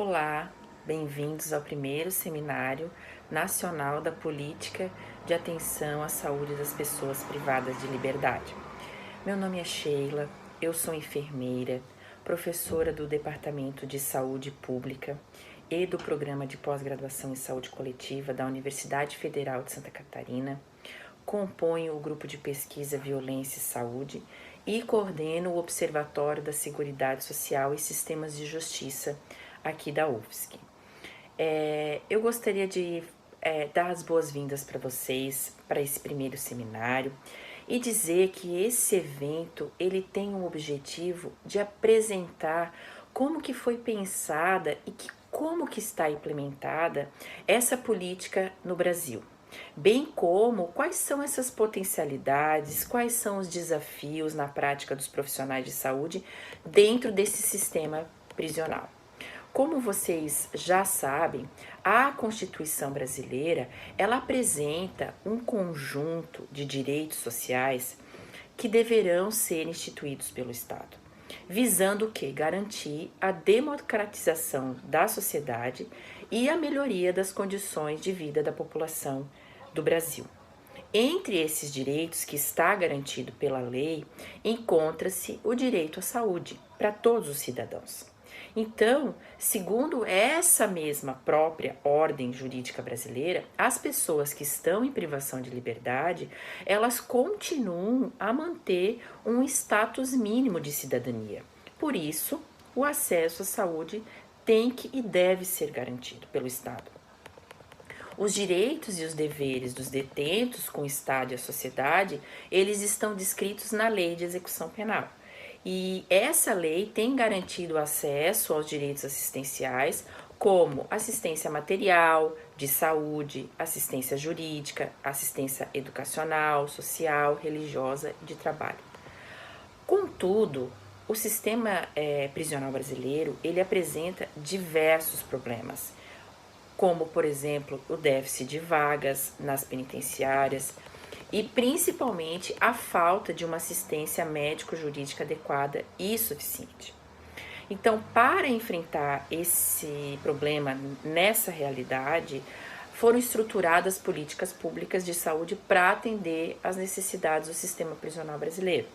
Olá, bem-vindos ao primeiro Seminário Nacional da Política de Atenção à Saúde das Pessoas Privadas de Liberdade. Meu nome é Sheila, eu sou enfermeira, professora do Departamento de Saúde Pública e do Programa de Pós-Graduação em Saúde Coletiva da Universidade Federal de Santa Catarina, componho o grupo de pesquisa Violência e Saúde e coordeno o Observatório da Seguridade Social e Sistemas de Justiça aqui da UFSC. Eu gostaria de dar as boas-vindas para vocês para esse primeiro seminário e dizer que esse evento ele tem o objetivo de apresentar como que foi pensada e como que está implementada essa política no Brasil, bem como quais são essas potencialidades, quais são os desafios na prática dos profissionais de saúde dentro desse sistema prisional. Como vocês já sabem, a Constituição brasileira, ela apresenta um conjunto de direitos sociais que deverão ser instituídos pelo Estado, visando o quê? Garantir a democratização da sociedade e a melhoria das condições de vida da população do Brasil. Entre esses direitos que está garantido pela lei, encontra-se o direito à saúde para todos os cidadãos. Então, segundo essa mesma própria ordem jurídica brasileira, as pessoas que estão em privação de liberdade, elas continuam a manter um status mínimo de cidadania. Por isso, o acesso à saúde tem que e deve ser garantido pelo Estado. Os direitos e os deveres dos detentos com o Estado e a sociedade, eles estão descritos na Lei de Execução Penal. E essa lei tem garantido acesso aos direitos assistenciais, como assistência material, de saúde, assistência jurídica, assistência educacional, social, religiosa e de trabalho. Contudo, o sistema prisional brasileiro, ele apresenta diversos problemas, como, por exemplo, o déficit de vagas nas penitenciárias, e principalmente a falta de uma assistência médico-jurídica adequada e suficiente. Então, para enfrentar esse problema nessa realidade, foram estruturadas políticas públicas de saúde para atender às necessidades do sistema prisional brasileiro,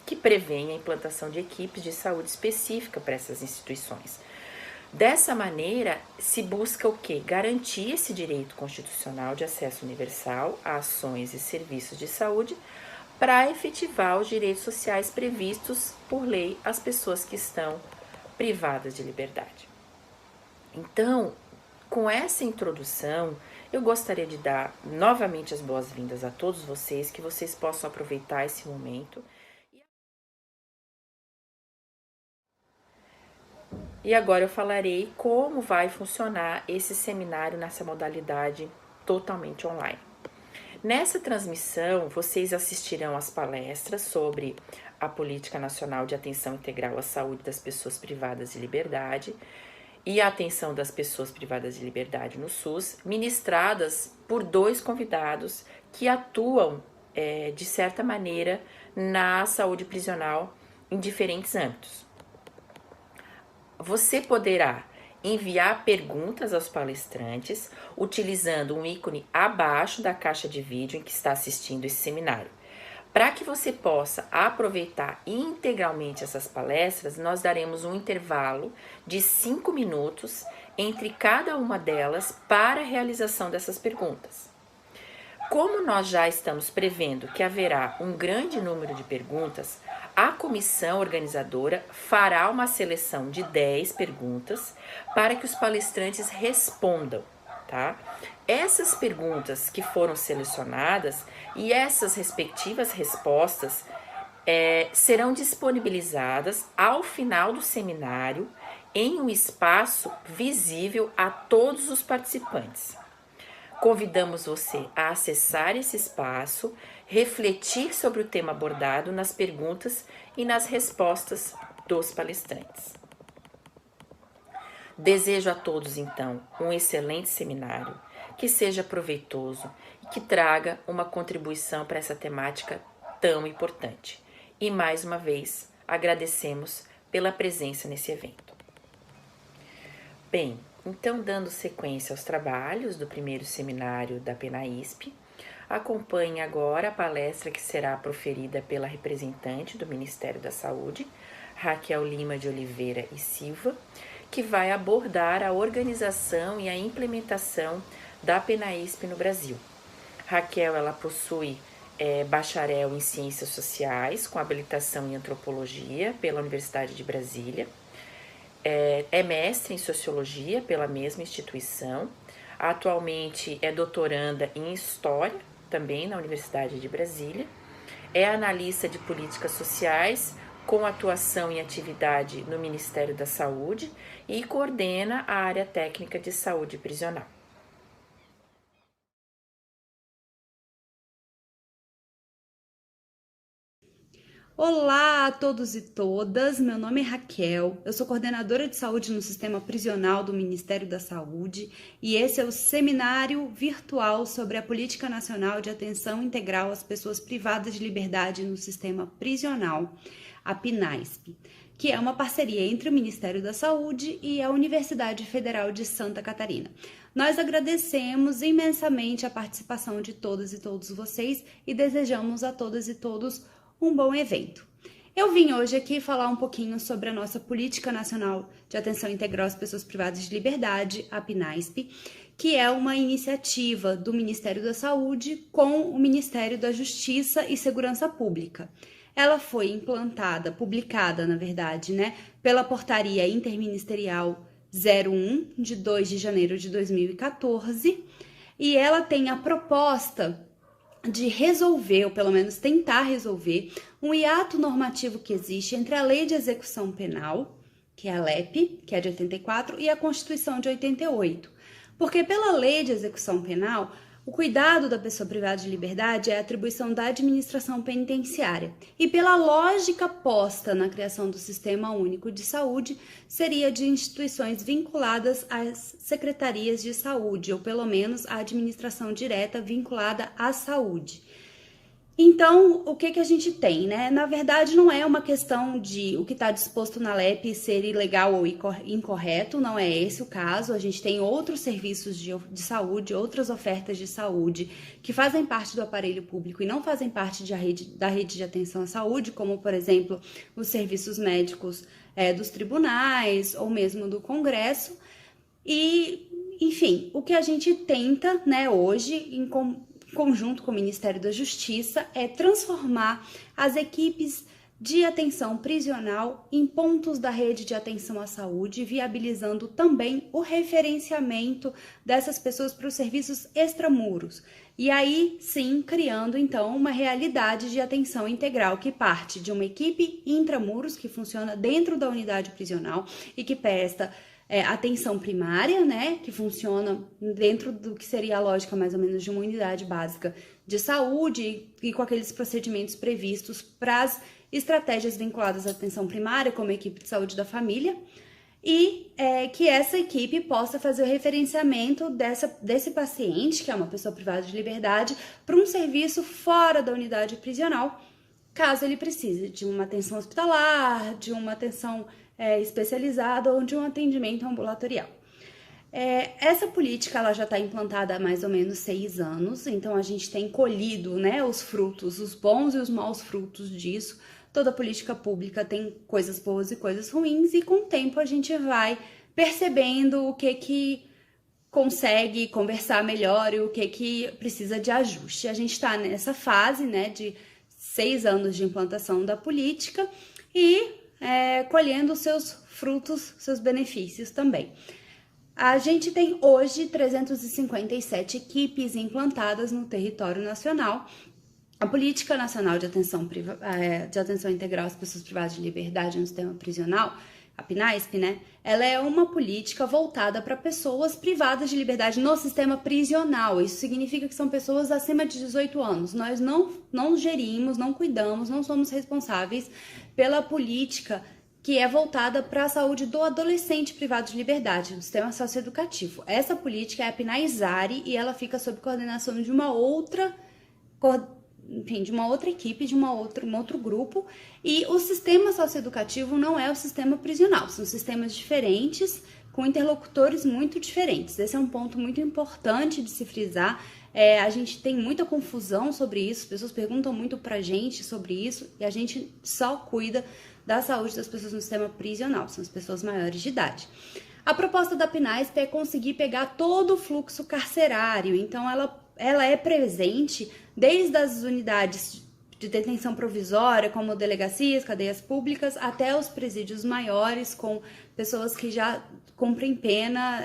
que prevêem a implantação de equipes de saúde específica para essas instituições. Dessa maneira, se busca o quê? Garantir esse direito constitucional de acesso universal a ações e serviços de saúde para efetivar os direitos sociais previstos por lei às pessoas que estão privadas de liberdade. Então, com essa introdução, eu gostaria de dar novamente as boas-vindas a todos vocês, que vocês possam aproveitar esse momento. E agora eu falarei como vai funcionar esse seminário nessa modalidade totalmente online. Nessa transmissão, vocês assistirão às palestras sobre a Política Nacional de Atenção Integral à Saúde das Pessoas Privadas de Liberdade e a Atenção das Pessoas Privadas de Liberdade no SUS, ministradas por dois convidados que atuam, de certa maneira, na saúde prisional em diferentes âmbitos. Você poderá enviar perguntas aos palestrantes utilizando um ícone abaixo da caixa de vídeo em que está assistindo esse seminário. Para que você possa aproveitar integralmente essas palestras, nós daremos um intervalo de 5 minutos entre cada uma delas para a realização dessas perguntas. Como nós já estamos prevendo que haverá um grande número de perguntas, a comissão organizadora fará uma seleção de 10 perguntas para que os palestrantes respondam, tá? Essas perguntas que foram selecionadas e essas respectivas respostas serão disponibilizadas ao final do seminário em um espaço visível a todos os participantes. Convidamos você a acessar esse espaço, refletir sobre o tema abordado nas perguntas e nas respostas dos palestrantes. Desejo a todos, então, um excelente seminário, que seja proveitoso e que traga uma contribuição para essa temática tão importante. E, mais uma vez, agradecemos pela presença nesse evento. Bem, então dando sequência aos trabalhos do primeiro seminário da PENAISP, acompanhe agora a palestra que será proferida pela representante do Ministério da Saúde, Raquel Lima de Oliveira e Silva, que vai abordar a organização e a implementação da PENAISP no Brasil. Raquel, ela possui bacharel em Ciências Sociais, com habilitação em Antropologia pela Universidade de Brasília, é mestre em Sociologia pela mesma instituição, atualmente é doutoranda em História, também na Universidade de Brasília, é analista de políticas sociais, com atuação em atividade no Ministério da Saúde e coordena a área técnica de saúde prisional. Olá a todos e todas, meu nome é Raquel, eu sou coordenadora de saúde no Sistema Prisional do Ministério da Saúde e esse é o seminário virtual sobre a Política Nacional de Atenção Integral às Pessoas Privadas de Liberdade no Sistema Prisional, a PNAISP, que é uma parceria entre o Ministério da Saúde e a Universidade Federal de Santa Catarina. Nós agradecemos imensamente a participação de todas e todos vocês e desejamos a todas e todos um bom evento. Eu vim hoje aqui falar um pouquinho sobre a nossa Política Nacional de Atenção Integral às Pessoas Privadas de Liberdade, a PNAISP, que é uma iniciativa do Ministério da Saúde com o Ministério da Justiça e Segurança Pública. Ela foi implantada, publicada, na verdade, pela Portaria Interministerial 01, de 2 de janeiro de 2014, e ela tem a proposta de resolver, ou pelo menos tentar resolver, um hiato normativo que existe entre a Lei de Execução Penal, que é a LEP, que é de 84, e a Constituição de 88. Porque pela Lei de Execução Penal, o cuidado da pessoa privada de liberdade é atribuição da administração penitenciária. E pela lógica posta na criação do Sistema Único de Saúde, seria de instituições vinculadas às secretarias de saúde, ou pelo menos à administração direta vinculada à saúde. Então, o que a gente tem, Na verdade, não é uma questão de o que está disposto na LEP ser ilegal ou incorreto, não é esse o caso. A gente tem outros serviços de saúde, outras ofertas de saúde que fazem parte do aparelho público e não fazem parte da rede de atenção à saúde, como, por exemplo, os serviços médicos dos tribunais ou mesmo do Congresso. E, enfim, o que a gente tenta, hoje, em conjunto com o Ministério da Justiça, é transformar as equipes de atenção prisional em pontos da rede de atenção à saúde, viabilizando também o referenciamento dessas pessoas para os serviços extramuros. E aí, sim, criando, então, uma realidade de atenção integral que parte de uma equipe intramuros, que funciona dentro da unidade prisional e que presta atenção primária, que funciona dentro do que seria a lógica mais ou menos de uma unidade básica de saúde e com aqueles procedimentos previstos para as estratégias vinculadas à atenção primária, como a equipe de saúde da família, e que essa equipe possa fazer o referenciamento desse paciente, que é uma pessoa privada de liberdade, para um serviço fora da unidade prisional, caso ele precise de uma atenção hospitalar, de uma atenção especializada ou de um atendimento ambulatorial. Essa política ela já está implantada há mais ou menos 6 anos, então a gente tem colhido os frutos, os bons e os maus frutos disso. Toda política pública tem coisas boas e coisas ruins, e com o tempo a gente vai percebendo o que consegue conversar melhor e o que precisa de ajuste. A gente está nessa fase de 6 anos de implantação da política e colhendo seus frutos, seus benefícios também. A gente tem hoje 357 equipes implantadas no território nacional. A Política Nacional de Atenção Integral às Pessoas Privadas de Liberdade no Sistema Prisional, a PNAISP, ela é uma política voltada para pessoas privadas de liberdade no sistema prisional. Isso significa que são pessoas acima de 18 anos. Nós não gerimos, não cuidamos, não somos responsáveis pela política que é voltada para a saúde do adolescente privado de liberdade, no sistema socioeducativo. Essa política é a PNAISARE e ela fica sob coordenação de uma outra equipe, de um outro grupo, e o sistema socioeducativo não é o sistema prisional, são sistemas diferentes, com interlocutores muito diferentes. Esse é um ponto muito importante de se frisar. A gente tem muita confusão sobre isso, as pessoas perguntam muito pra gente sobre isso e a gente só cuida da saúde das pessoas no sistema prisional, são as pessoas maiores de idade. A proposta da PNASP é conseguir pegar todo o fluxo carcerário, então ela é presente desde as unidades de detenção provisória, como delegacias, cadeias públicas, até os presídios maiores, com pessoas que já cumprem pena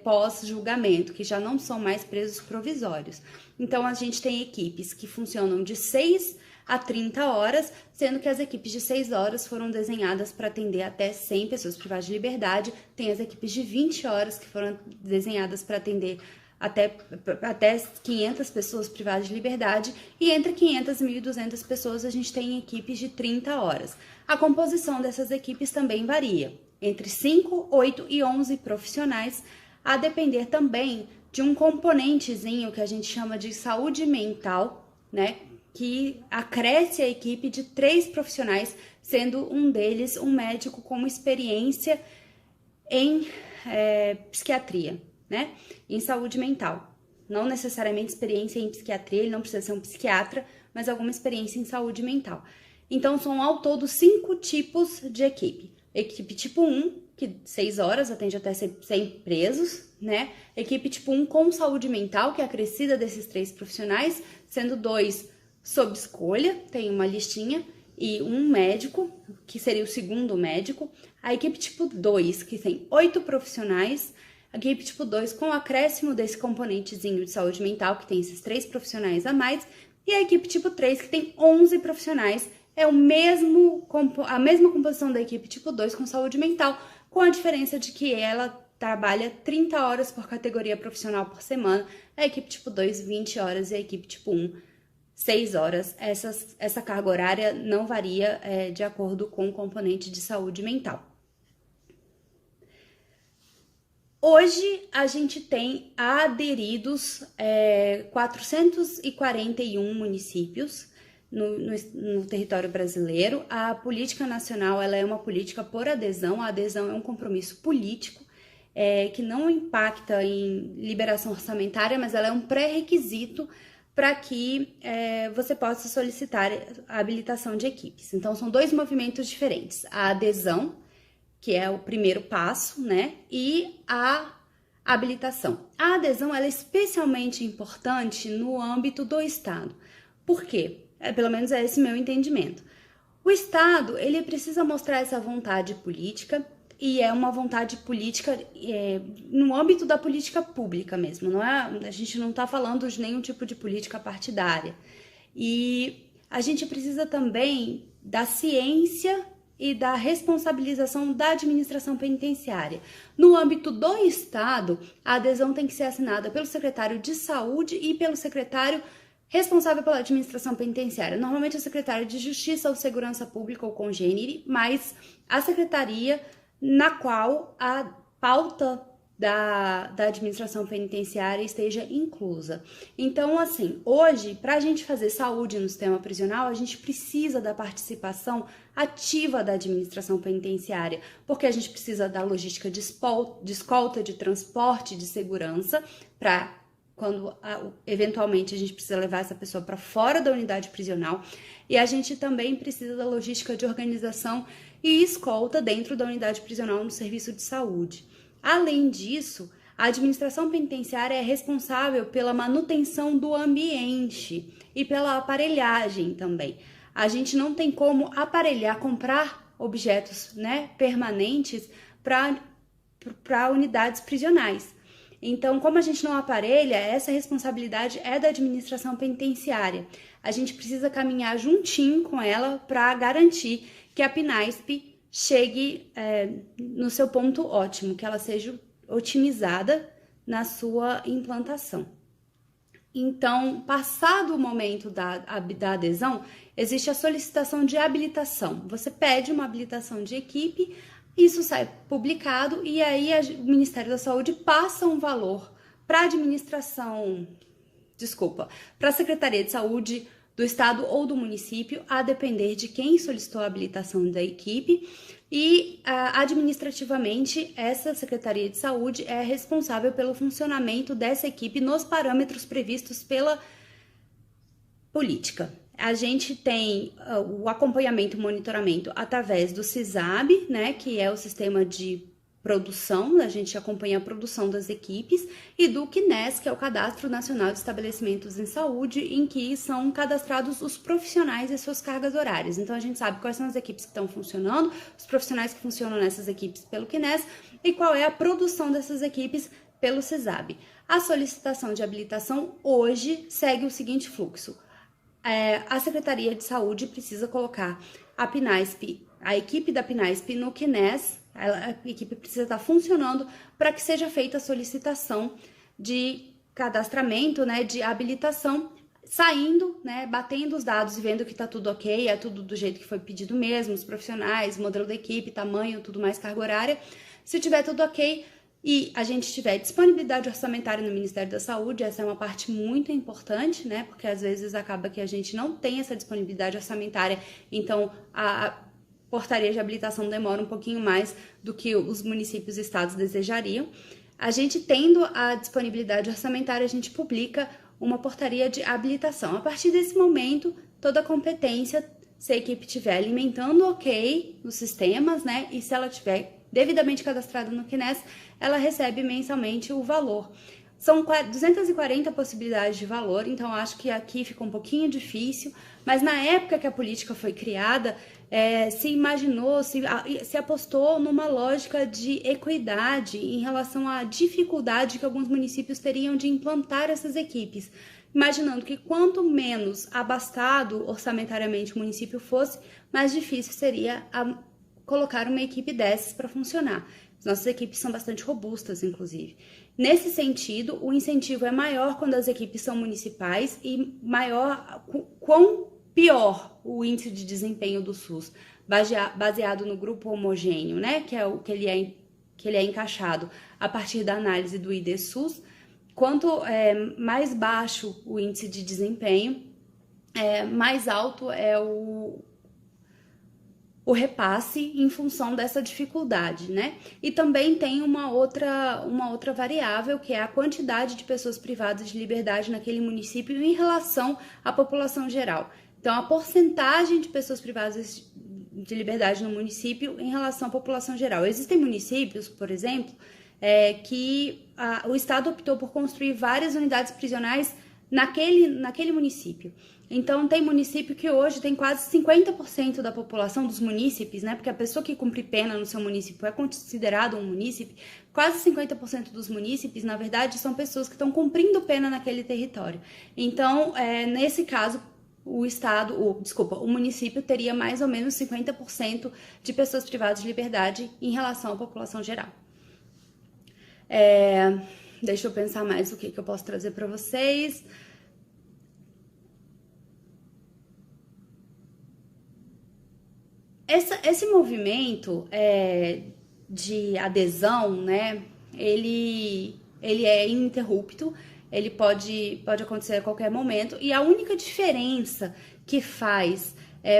pós-julgamento, que já não são mais presos provisórios. Então, a gente tem equipes que funcionam de 6 a 30 horas, sendo que as equipes de 6 horas foram desenhadas para atender até 100 pessoas privadas de liberdade, tem as equipes de 20 horas que foram desenhadas para atender até 500 pessoas privadas de liberdade, e entre 500 e 1.200 pessoas a gente tem equipes de 30 horas. A composição dessas equipes também varia, entre 5, 8 e 11 profissionais, a depender também de um componentezinho que a gente chama de saúde mental, né, que acresce a equipe de 3 profissionais, sendo um deles um médico com experiência em psiquiatria, né? Em saúde mental. Não necessariamente experiência em psiquiatria, ele não precisa ser um psiquiatra, mas alguma experiência em saúde mental. Então, são ao todo 5 tipos de equipe. Equipe tipo 1, que 6 horas atende até 100 presos, né? Equipe tipo 1 com saúde mental, que é acrescida desses 3 profissionais, sendo 2 sob escolha, tem uma listinha, e um médico, que seria o segundo médico. A equipe tipo 2, que tem 8 profissionais. A equipe tipo 2 com o acréscimo desse componentezinho de saúde mental, que tem esses 3 profissionais a mais. E a equipe tipo 3, que tem 11 profissionais. É a mesma composição da equipe tipo 2 com saúde mental, com a diferença de que ela trabalha 30 horas por categoria profissional por semana. A equipe tipo 2, 20 horas, e a equipe tipo 1, 6 horas. Essa carga horária não varia de acordo com o componente de saúde mental. Hoje a gente tem aderidos 441 municípios no território brasileiro. A política nacional ela é uma política por adesão. A adesão é um compromisso político que não impacta em liberação orçamentária, mas ela é um pré-requisito para que você possa solicitar a habilitação de equipes. Então, são 2 movimentos diferentes. A adesão, que é o primeiro passo, né? E a habilitação. A adesão ela é especialmente importante no âmbito do Estado. Por quê? Pelo menos é esse meu entendimento. O Estado, ele precisa mostrar essa vontade política, e é uma vontade política no âmbito da política pública mesmo, não é? A gente não está falando de nenhum tipo de política partidária. E a gente precisa também da ciência e da responsabilização da administração penitenciária. No âmbito do Estado, a adesão tem que ser assinada pelo secretário de Saúde e pelo secretário responsável pela administração penitenciária. Normalmente é o secretário de Justiça ou Segurança Pública ou congênere, mas a secretaria na qual a pauta da administração penitenciária esteja inclusa. Então, assim, hoje, para a gente fazer saúde no sistema prisional, a gente precisa da participação ativa da administração penitenciária, porque a gente precisa da logística de escolta, de transporte, de segurança, para quando eventualmente a gente precisa levar essa pessoa para fora da unidade prisional, e a gente também precisa da logística de organização e escolta dentro da unidade prisional no serviço de saúde. Além disso, a administração penitenciária é responsável pela manutenção do ambiente e pela aparelhagem também. A gente não tem como comprar objetos, né, permanentes para unidades prisionais. Então, como a gente não aparelha, essa responsabilidade é da administração penitenciária. A gente precisa caminhar juntinho com ela para garantir que a PNASP chegue no seu ponto ótimo, que ela seja otimizada na sua implantação. Então, passado o momento da adesão, existe a solicitação de habilitação. Você pede uma habilitação de equipe, isso sai publicado e aí o Ministério da Saúde passa um valor para a para a Secretaria de Saúde do Estado ou do município, a depender de quem solicitou a habilitação da equipe, e administrativamente essa Secretaria de Saúde é responsável pelo funcionamento dessa equipe nos parâmetros previstos pela política. A gente tem o acompanhamento e monitoramento através do CISAB, né, que é o sistema de produção, a gente acompanha a produção das equipes, e do CNES, que é o Cadastro Nacional de Estabelecimentos em Saúde, em que são cadastrados os profissionais e suas cargas horárias. Então a gente sabe quais são as equipes que estão funcionando, os profissionais que funcionam nessas equipes pelo CNES e qual é a produção dessas equipes pelo CISAB. A solicitação de habilitação hoje segue o seguinte fluxo. A Secretaria de Saúde precisa colocar a PNASP, a equipe da PNASP no CNES. A equipe precisa estar funcionando para que seja feita a solicitação de cadastramento, né, de habilitação, saindo, né, batendo os dados e vendo que está tudo ok, é tudo do jeito que foi pedido mesmo, os profissionais, modelo da equipe, tamanho, tudo mais, carga horária. Se tiver tudo ok e a gente tiver disponibilidade orçamentária no Ministério da Saúde, essa é uma parte muito importante, né, porque às vezes acaba que a gente não tem essa disponibilidade orçamentária, então a portaria de habilitação demora um pouquinho mais do que os municípios e estados desejariam. A gente tendo a disponibilidade orçamentária, a gente publica uma portaria de habilitação. A partir desse momento, toda a competência, se a equipe estiver alimentando ok nos sistemas, né, e se ela estiver devidamente cadastrada no CNES, ela recebe mensalmente o valor. São 240 possibilidades de valor, então acho que aqui fica um pouquinho difícil, mas na época que a política foi criada, se imaginou, se apostou numa lógica de equidade em relação à dificuldade que alguns municípios teriam de implantar essas equipes, imaginando que quanto menos abastado orçamentariamente o município fosse, mais difícil seria colocar uma equipe dessas para funcionar. As nossas equipes são bastante robustas, inclusive. Nesse sentido, o incentivo é maior quando as equipes são municipais e maior quão pior o índice de desempenho do SUS, baseado no grupo homogêneo, né, que é o que ele é encaixado a partir da análise do ID-SUS. Quanto mais baixo o índice de desempenho, mais alto é o repasse em função dessa dificuldade, né? E também tem uma outra variável, que é a quantidade de pessoas privadas de liberdade naquele município em relação à população geral. Então, a porcentagem de pessoas privadas de liberdade no município em relação à população geral. Existem municípios, por exemplo, que o Estado optou por construir várias unidades prisionais naquele município. Então, tem município que hoje tem quase 50% da população dos munícipes, né? Porque a pessoa que cumpre pena no seu município é considerado um munícipe. Quase 50% dos munícipes, na verdade, são pessoas que estão cumprindo pena naquele território. Então, nesse caso, o município teria mais ou menos 50% de pessoas privadas de liberdade em relação à população geral. Deixa eu pensar mais o que eu posso trazer para vocês. Esse movimento de adesão, né, ele é ininterrupto, ele pode acontecer a qualquer momento, e a única diferença que faz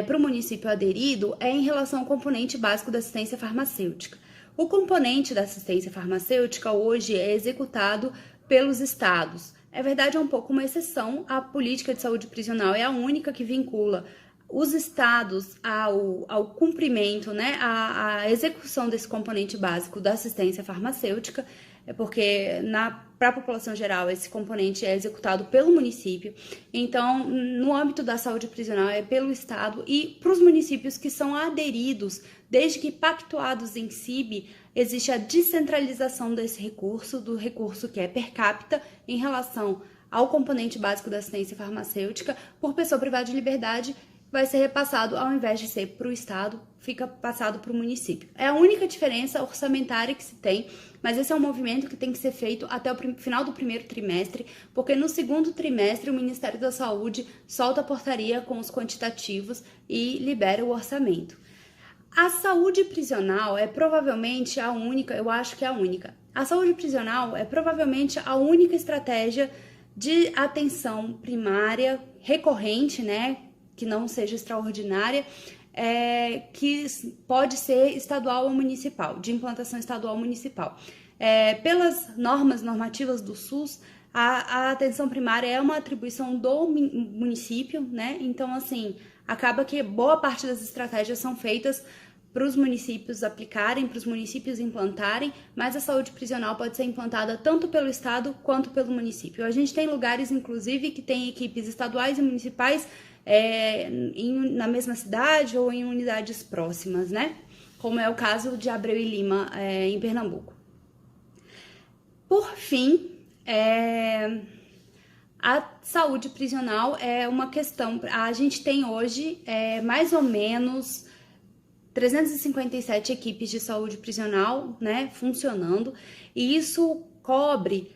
para o município aderido é em relação ao componente básico da assistência farmacêutica. O componente da assistência farmacêutica hoje é executado pelos estados. É verdade, é um pouco uma exceção, a política de saúde prisional é a única que vincula os estados ao cumprimento, né, à execução desse componente básico da assistência farmacêutica, porque para a população geral esse componente é executado pelo município. Então, no âmbito da saúde prisional é pelo estado, e para os municípios que são aderidos, desde que pactuados em CIB, existe a descentralização desse recurso, do recurso que é per capita em relação ao componente básico da assistência farmacêutica por pessoa privada de liberdade, vai ser repassado, ao invés de ser para o estado, fica passado para o município. É a única diferença orçamentária que se tem, mas esse é um movimento que tem que ser feito até o final do primeiro trimestre, porque no segundo trimestre o Ministério da Saúde solta a portaria com os quantitativos e libera o orçamento. A saúde prisional é provavelmente a única, eu acho que é a única. A saúde prisional é provavelmente a única estratégia de atenção primária recorrente, né, que não seja extraordinária, que pode ser estadual ou municipal, de implantação estadual ou municipal. Pelas normativas do SUS, a atenção primária é uma atribuição do município, né? Então, assim, acaba que boa parte das estratégias são feitas para os municípios aplicarem, para os municípios implantarem, mas a saúde prisional pode ser implantada tanto pelo Estado quanto pelo município. A gente tem lugares, inclusive, que tem equipes estaduais e municipais na mesma cidade ou em unidades próximas, né? Como é o caso de Abreu e Lima, em Pernambuco. Por fim, a saúde prisional é uma questão. A gente tem hoje mais ou menos 357 equipes de saúde prisional, né, funcionando, e isso cobre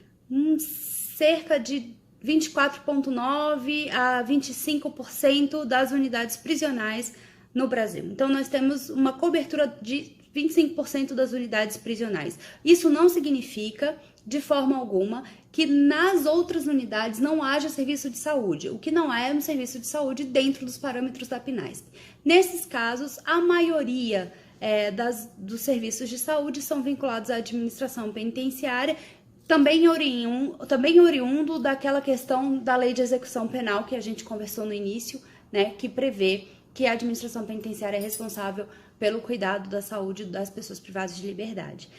cerca de 24,9% a 25% das unidades prisionais no Brasil. Então, nós temos uma cobertura de 25% das unidades prisionais. Isso não significa, de forma alguma, que nas outras unidades não haja serviço de saúde. O que não é um serviço de saúde dentro dos parâmetros da PNASP. Nesses casos, a maioria dos serviços de saúde são vinculados à administração penitenciária, também oriundo daquela questão da lei de execução penal que a gente conversou no início, né, que prevê que a administração penitenciária é responsável pelo cuidado da saúde das pessoas privadas de liberdade.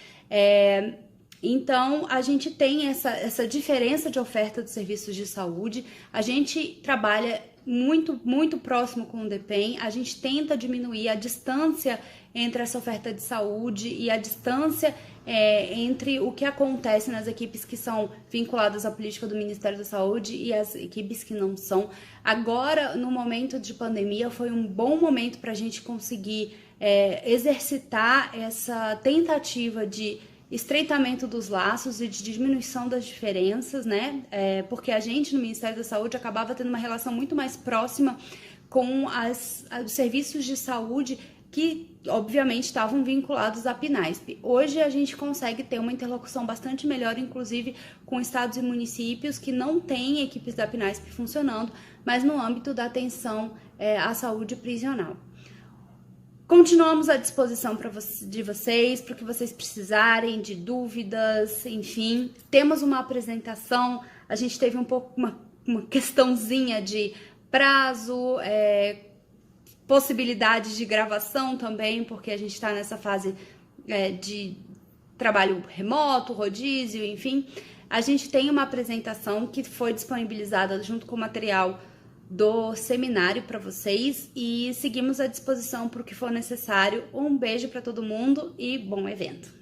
Então, a gente tem essa diferença de oferta de serviços de saúde, a gente trabalha muito, muito próximo com o DEPEN, a gente tenta diminuir a distância entre essa oferta de saúde e a distância entre o que acontece nas equipes que são vinculadas à política do Ministério da Saúde e as equipes que não são. Agora, no momento de pandemia, foi um bom momento para a gente conseguir exercitar essa tentativa de estreitamento dos laços e de diminuição das diferenças, né? Porque a gente no Ministério da Saúde acabava tendo uma relação muito mais próxima com os serviços de saúde que, obviamente, estavam vinculados à PNASP. Hoje a gente consegue ter uma interlocução bastante melhor, inclusive com estados e municípios que não têm equipes da PNASP funcionando, mas no âmbito da atenção à saúde prisional. Continuamos à disposição de vocês, para o que vocês precisarem, de dúvidas, enfim. Temos uma apresentação, a gente teve um pouco uma questãozinha de prazo, possibilidades de gravação também, porque a gente está nessa fase de trabalho remoto, rodízio, enfim. A gente tem uma apresentação que foi disponibilizada junto com o material do seminário para vocês e seguimos à disposição para o que for necessário. Um beijo para todo mundo e bom evento!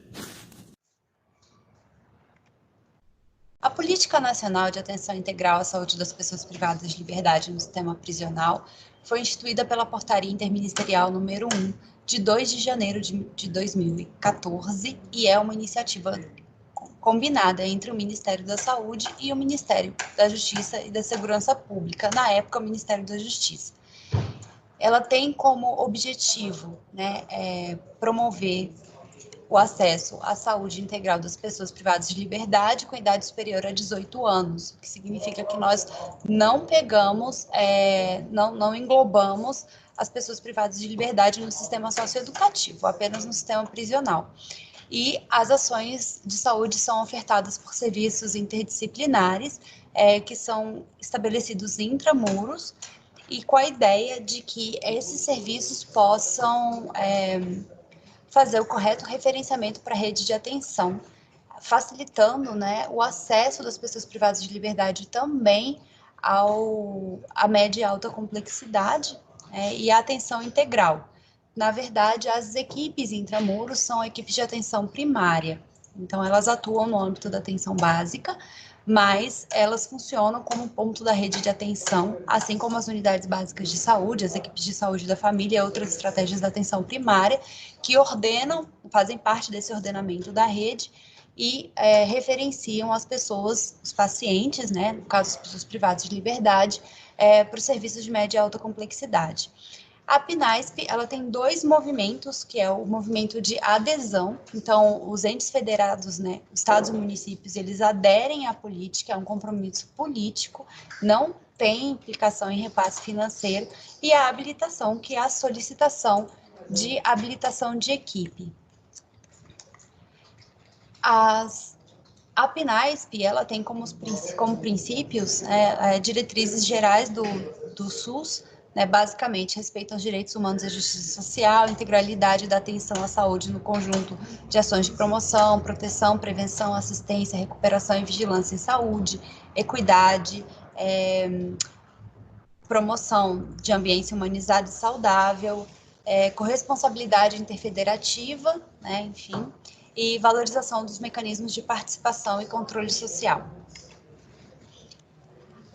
A Política Nacional de Atenção Integral à Saúde das Pessoas Privadas de Liberdade no Sistema Prisional foi instituída pela Portaria Interministerial número 1, de 2 de janeiro de 2014, e é uma iniciativa combinada entre o Ministério da Saúde e o Ministério da Justiça e da Segurança Pública, na época o Ministério da Justiça. Ela tem como objetivo, promover o acesso à saúde integral das pessoas privadas de liberdade com idade superior a 18 anos, o que significa que nós não pegamos, não englobamos as pessoas privadas de liberdade no sistema socioeducativo, apenas no sistema prisional. E as ações de saúde são ofertadas por serviços interdisciplinares, que são estabelecidos intramuros, e com a ideia de que esses serviços possam fazer o correto referenciamento para a rede de atenção, facilitando, o acesso das pessoas privadas de liberdade também à média e alta complexidade e à atenção integral. Na verdade, as equipes intramuros são equipes de atenção primária, então elas atuam no âmbito da atenção básica, mas elas funcionam como ponto da rede de atenção, assim como as unidades básicas de saúde, as equipes de saúde da família e outras estratégias da atenção primária, que fazem parte desse ordenamento da rede e referenciam as pessoas, os pacientes, no caso as pessoas privadas de liberdade, para os serviços de média e alta complexidade. A PNASP, ela tem dois movimentos, que é o movimento de adesão. Então, os entes federados, né, estados e municípios, eles aderem à política, é um compromisso político, não tem implicação em repasse financeiro, e a habilitação, que é a solicitação de habilitação de equipe. A PNASP, ela tem como princípios diretrizes gerais do SUS, né, basicamente respeito aos direitos humanos e à justiça social, integralidade da atenção à saúde no conjunto de ações de promoção, proteção, prevenção, assistência, recuperação e vigilância em saúde, equidade, promoção de ambiente humanizado e saudável, corresponsabilidade interfederativa, né, enfim, e valorização dos mecanismos de participação e controle social.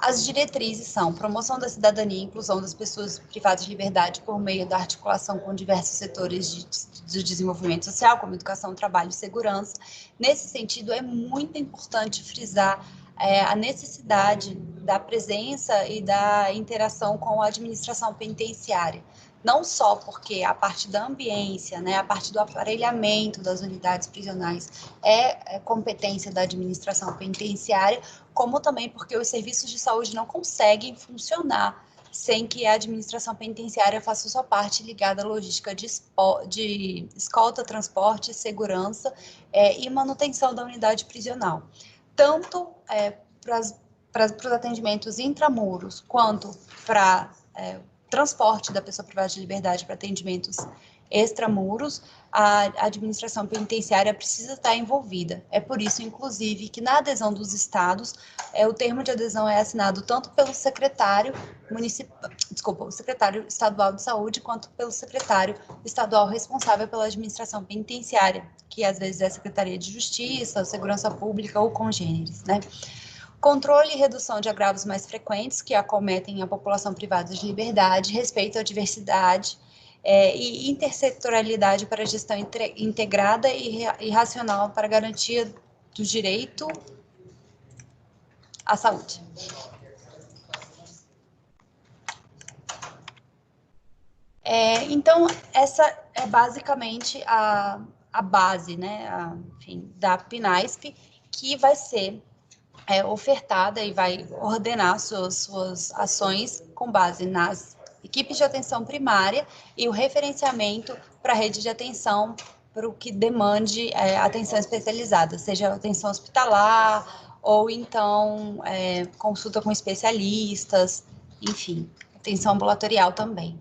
As diretrizes são promoção da cidadania e inclusão das pessoas privadas de liberdade por meio da articulação com diversos setores de desenvolvimento social, como educação, trabalho e segurança. Nesse sentido, é muito importante frisar a necessidade da presença e da interação com a administração penitenciária. Não só porque a parte da ambiência, né, a parte do aparelhamento das unidades prisionais é competência da administração penitenciária, como também porque os serviços de saúde não conseguem funcionar sem que a administração penitenciária faça sua parte ligada à logística de escolta, transporte, segurança e manutenção da unidade prisional. Tanto para os atendimentos intramuros, quanto para transporte da pessoa privada de liberdade para atendimentos extramuros, a administração penitenciária precisa estar envolvida. É por isso, inclusive, que na adesão dos estados, o termo de adesão é assinado tanto pelo secretário o secretário estadual de saúde, quanto pelo secretário estadual responsável pela administração penitenciária, que às vezes é a Secretaria de Justiça, Segurança Pública ou congêneres, né? Controle e redução de agravos mais frequentes que acometem a população privada de liberdade, respeito à diversidade e intersetorialidade para a gestão integrada e racional para a garantia do direito à saúde. Então, essa é basicamente a base, né, enfim, da PNASP, que vai ser ofertada e vai ordenar suas ações com base nas equipes de atenção primária e o referenciamento para a rede de atenção para o que demande atenção especializada, seja atenção hospitalar ou então consulta com especialistas, enfim, atenção ambulatorial também.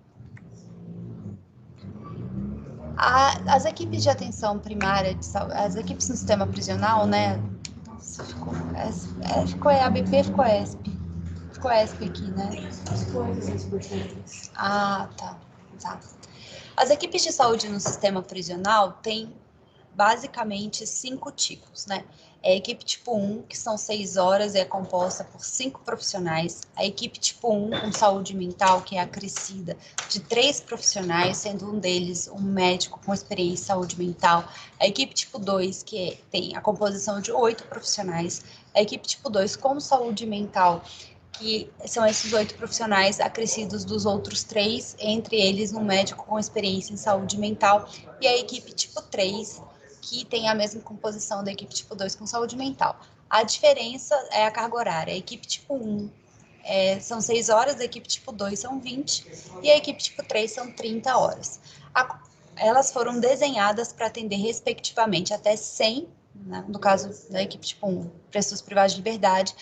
As equipes de atenção primária de saúde, as equipes no sistema prisional, né, ficou EABP, ficou ESP. Ficou ESP aqui, né? Ah, tá. As equipes de saúde no sistema prisional têm basicamente 5 tipos, né? A equipe tipo 1, que são 6 horas e é composta por 5 profissionais. A equipe tipo 1, com saúde mental, que é acrescida, de 3 profissionais, sendo um deles um médico com experiência em saúde mental. A equipe tipo 2, que tem a composição de 8 profissionais. A equipe tipo 2, com saúde mental, que são esses 8 profissionais acrescidos dos outros 3, entre eles um médico com experiência em saúde mental. E a equipe tipo 3, que tem a mesma composição da equipe tipo 2 com saúde mental. A diferença é a carga horária. A equipe tipo 1 são 6 horas, a equipe tipo 2 são 20 e a equipe tipo 3 são 30 horas. Elas foram desenhadas para atender respectivamente até 100, né, no caso da equipe tipo 1, pessoas privadas de liberdade,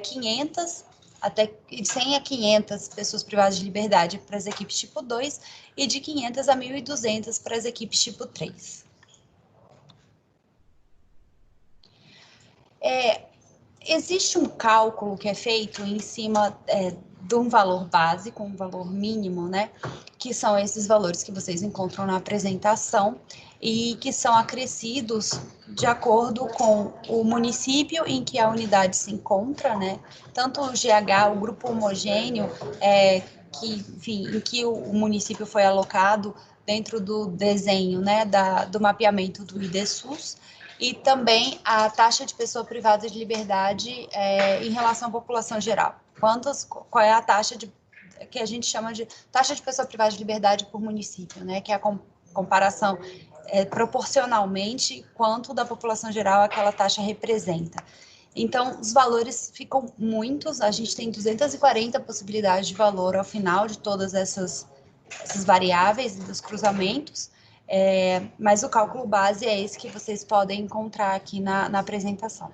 500 até 100 a 500 pessoas privadas de liberdade para as equipes tipo 2 e de 500 a 1.200 para as equipes tipo 3. Existe um cálculo que é feito em cima de um valor básico, um valor mínimo, né? Que são esses valores que vocês encontram na apresentação e que são acrescidos de acordo com o município em que a unidade se encontra, né? Tanto o GH, o grupo homogêneo, em que o município foi alocado dentro do desenho, né? Do mapeamento do IDSUS, e também a taxa de pessoa privada de liberdade em relação à população geral. Qual é a taxa que a gente chama de taxa de pessoa privada de liberdade por município, né, que é a comparação proporcionalmente quanto da população geral aquela taxa representa. Então, os valores ficam muitos, a gente tem 240 possibilidades de valor ao final de todas essas variáveis e dos cruzamentos, mas o cálculo base é esse que vocês podem encontrar aqui na apresentação.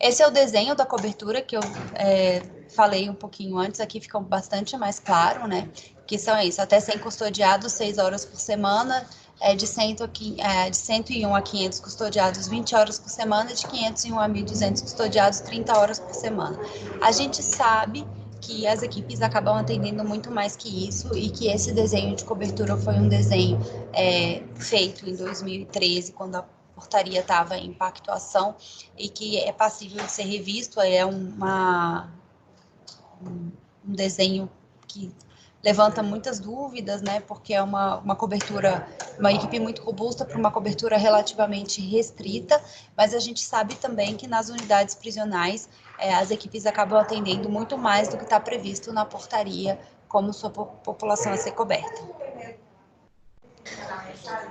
Esse é o desenho da cobertura que eu falei um pouquinho antes, aqui fica bastante mais claro, né? Que são isso, até 100 custodiados, 6 horas por semana, de 101 a 500 custodiados, 20 horas por semana, de 501 a 1.200 custodiados, 30 horas por semana. A gente sabe que as equipes acabam atendendo muito mais que isso e que esse desenho de cobertura foi um desenho feito em 2013, quando a portaria estava em pactuação e que é passível de ser revisto, um desenho que levanta muitas dúvidas, né, porque é uma cobertura, uma equipe muito robusta para uma cobertura relativamente restrita, mas a gente sabe também que nas unidades prisionais as equipes acabam atendendo muito mais do que está previsto na portaria como sua população a ser coberta.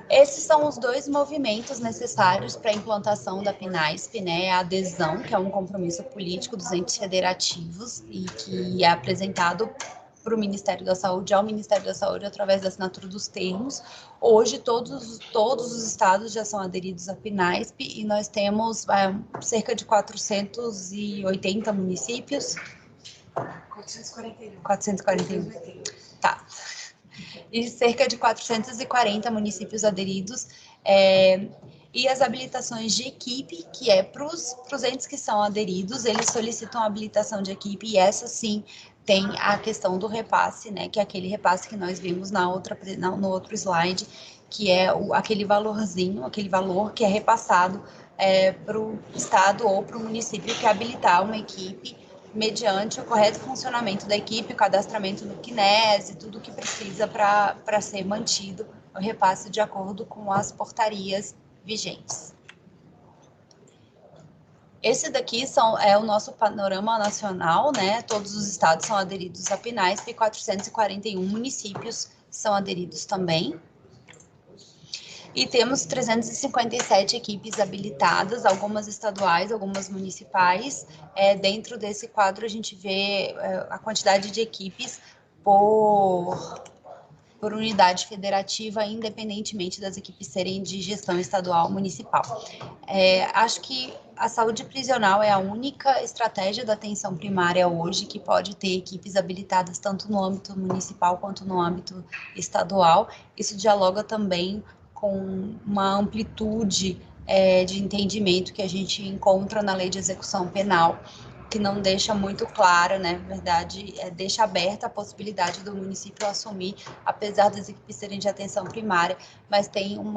Esses são os dois movimentos necessários para a implantação da PNASP, né? A adesão, que é um compromisso político dos entes federativos e que é apresentado para o Ministério da Saúde, ao Ministério da Saúde, através da assinatura dos termos. Hoje, todos os estados já são aderidos à PNASP e nós temos cerca de 480 municípios. 441. Tá. E cerca de 440 municípios aderidos, e as habilitações de equipe, que é para os entes que são aderidos, eles solicitam a habilitação de equipe, e essa sim tem a questão do repasse, né, que é aquele repasse que nós vimos no outro slide, que é aquele valorzinho, aquele valor que é repassado para o estado ou para o município que habilitar uma equipe mediante o correto funcionamento da equipe, o cadastramento no CNES e tudo o que precisa para ser mantido o repasse de acordo com as portarias vigentes. Esse daqui é o nosso panorama nacional, né? Todos os estados são aderidos à PNASP e 441 municípios são aderidos também. E temos 357 equipes habilitadas, algumas estaduais, algumas municipais. Dentro desse quadro, a gente vê a quantidade de equipes por unidade federativa, independentemente das equipes serem de gestão estadual ou municipal. Acho que a saúde prisional é a única estratégia da atenção primária hoje que pode ter equipes habilitadas tanto no âmbito municipal quanto no âmbito estadual. Isso dialoga também com uma amplitude de entendimento que a gente encontra na Lei de Execução Penal, que não deixa muito clara, né? Na verdade, deixa aberta a possibilidade do município assumir, apesar das equipes serem de atenção primária, mas tem um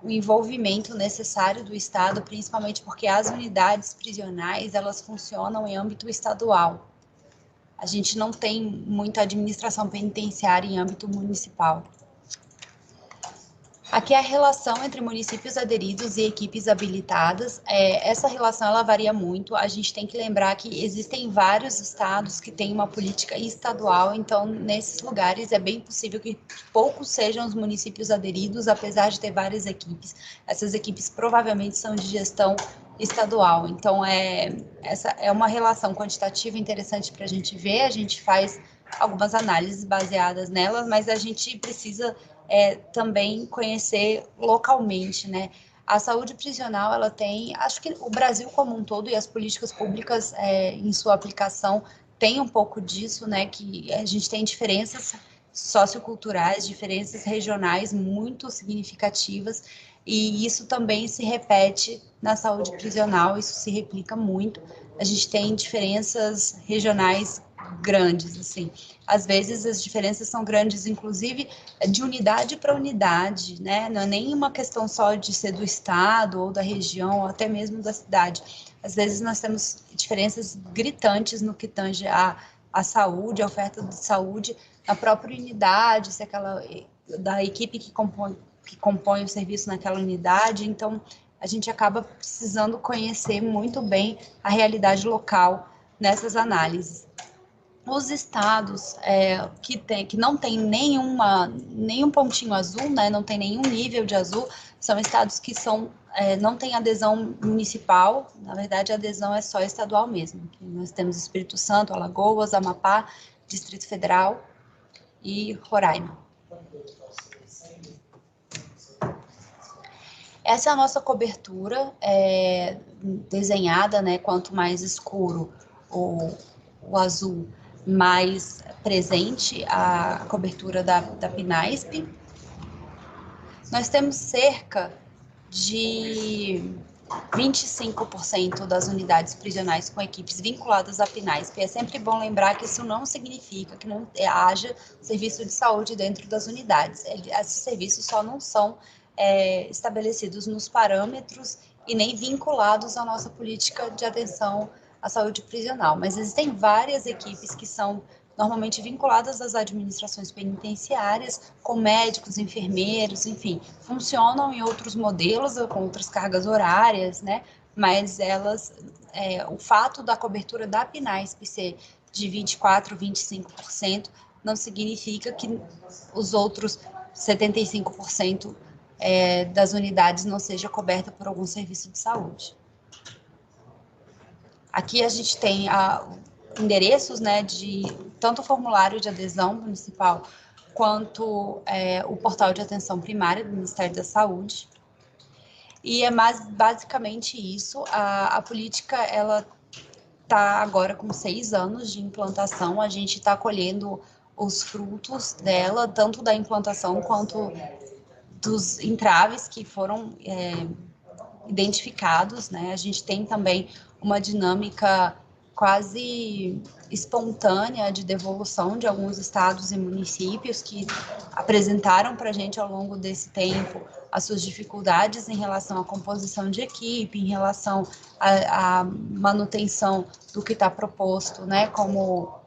envolvimento necessário do Estado, principalmente porque as unidades prisionais, elas funcionam em âmbito estadual. A gente não tem muita administração penitenciária em âmbito municipal. Aqui é a relação entre municípios aderidos e equipes habilitadas. Essa relação ela varia muito. A gente tem que lembrar que existem vários estados que têm uma política estadual, então nesses lugares é bem possível que poucos sejam os municípios aderidos, apesar de ter várias equipes. Essas equipes provavelmente são de gestão estadual. Então essa é uma relação quantitativa interessante para a gente ver. A gente faz algumas análises baseadas nelas, mas a gente precisa também conhecer localmente, né? A saúde prisional, ela tem, acho que o Brasil como um todo e as políticas públicas em sua aplicação tem um pouco disso, né? Que a gente tem diferenças socioculturais, diferenças regionais muito significativas, e isso também se repete na saúde prisional, isso se replica muito. A gente tem diferenças regionais grandes, assim. Às vezes as diferenças são grandes, inclusive de unidade para unidade, né? Não é nem uma questão só de ser do estado ou da região, ou até mesmo da cidade. Às vezes nós temos diferenças gritantes no que tange a saúde, a oferta de saúde na própria unidade, se aquela da equipe que compõe o serviço naquela unidade. Então a gente acaba precisando conhecer muito bem a realidade local nessas análises. Os estados que não tem nenhum pontinho azul, né, não tem nenhum nível de azul, são estados que não têm adesão municipal, na verdade a adesão é só estadual mesmo. Nós temos Espírito Santo, Alagoas, Amapá, Distrito Federal e Roraima. Essa é a nossa cobertura desenhada, né? Quanto mais escuro o azul, mais presente a cobertura da PNASP. Nós temos cerca de 25% das unidades prisionais com equipes vinculadas à PNASP. É sempre bom lembrar que isso não significa que não haja serviço de saúde dentro das unidades. Esses serviços só não são estabelecidos nos parâmetros e nem vinculados à nossa política de atenção à saúde prisional. Mas existem várias equipes que são normalmente vinculadas às administrações penitenciárias, com médicos, enfermeiros, enfim, funcionam em outros modelos, com outras cargas horárias, né? Mas o fato da cobertura da PNASP ser de 24%, 25%, não significa que os outros 75% das unidades não seja coberta por algum serviço de saúde. Aqui a gente tem endereços, né, de tanto o formulário de adesão municipal quanto o portal de atenção primária do Ministério da Saúde. E é basicamente isso. A política, ela está agora com 6 anos de implantação. A gente está colhendo os frutos dela, tanto da implantação quanto dos entraves que foram identificados, né? A gente tem também uma dinâmica quase espontânea de devolução de alguns estados e municípios que apresentaram para a gente ao longo desse tempo as suas dificuldades em relação à composição de equipe, em relação à manutenção do que está proposto, né, como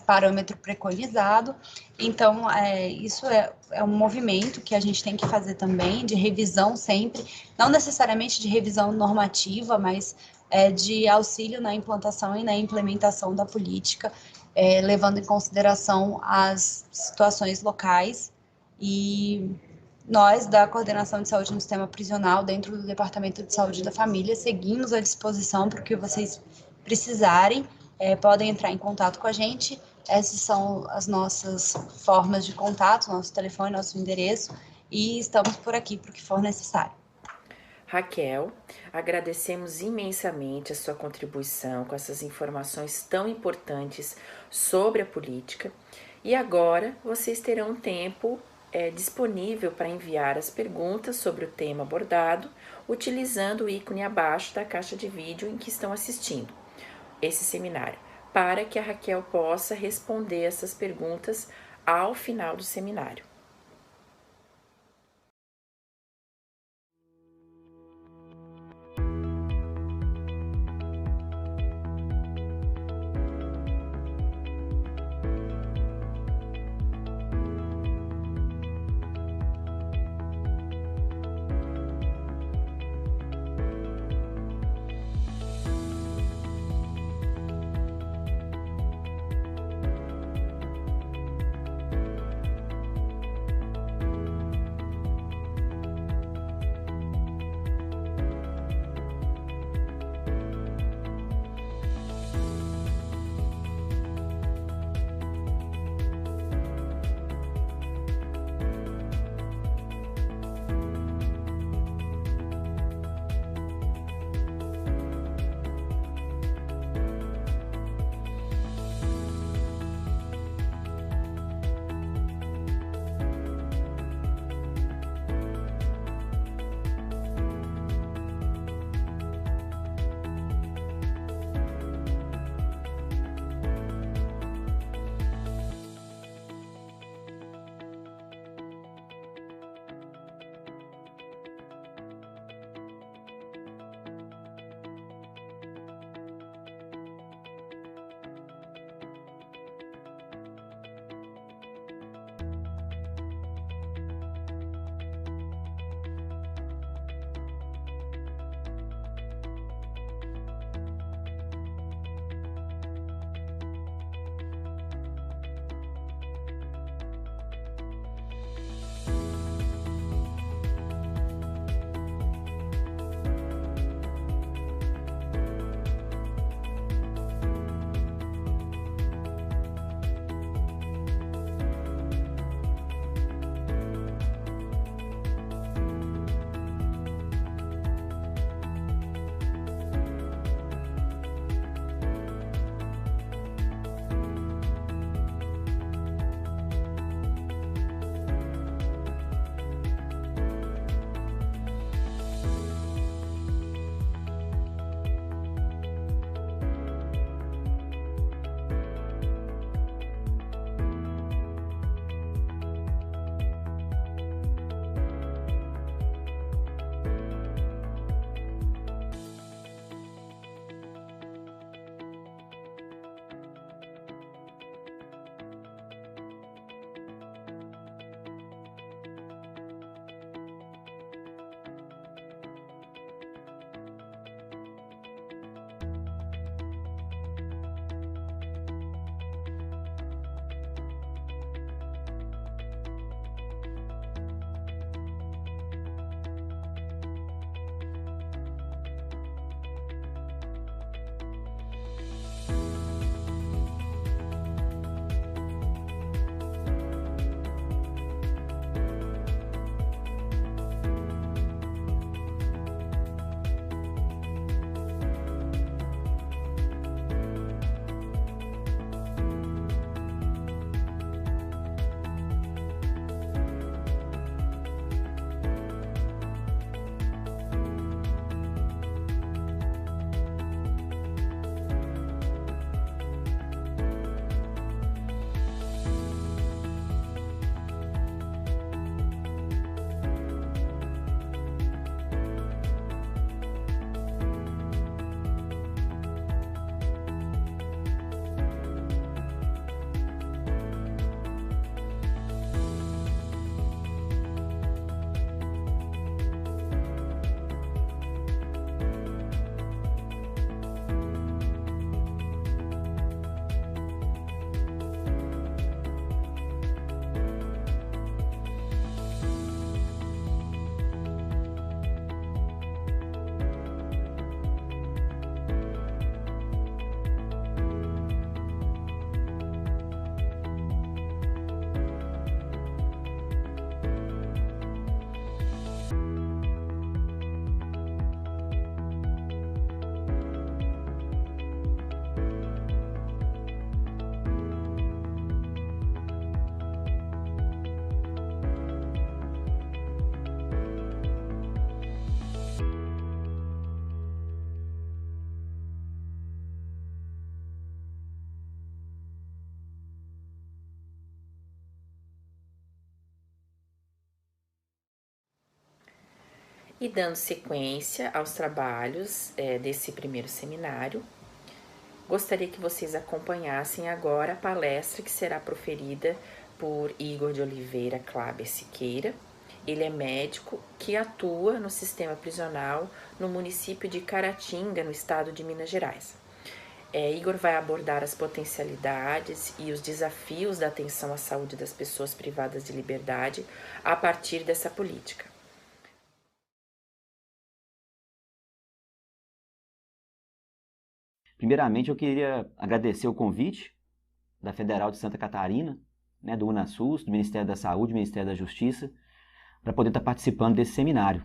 parâmetro preconizado. Então, isso é um movimento que a gente tem que fazer também, de revisão sempre, não necessariamente de revisão normativa, mas de auxílio na implantação e na implementação da política, levando em consideração as situações locais. E nós, da Coordenação de Saúde no Sistema Prisional, dentro do Departamento de Saúde da Família, seguimos à disposição para o que vocês precisarem. Podem entrar em contato com a gente. Essas são as nossas formas de contato, nosso telefone, nosso endereço, e estamos por aqui para o que for necessário. Raquel, agradecemos imensamente a sua contribuição com essas informações tão importantes sobre a política, e agora vocês terão um tempo disponível para enviar as perguntas sobre o tema abordado, utilizando o ícone abaixo da caixa de vídeo em que estão assistindo esse seminário, para que a Raquel possa responder essas perguntas ao final do seminário. E dando sequência aos trabalhos desse primeiro seminário, gostaria que vocês acompanhassem agora a palestra que será proferida por Igor de Oliveira Klaber Siqueira. Ele é médico que atua no sistema prisional no município de Caratinga, no estado de Minas Gerais. Igor vai abordar as potencialidades e os desafios da atenção à saúde das pessoas privadas de liberdade a partir dessa política. Primeiramente, eu queria agradecer o convite da Federal de Santa Catarina, do UNASUS, do Ministério da Saúde, do Ministério da Justiça, para poder estar participando desse seminário.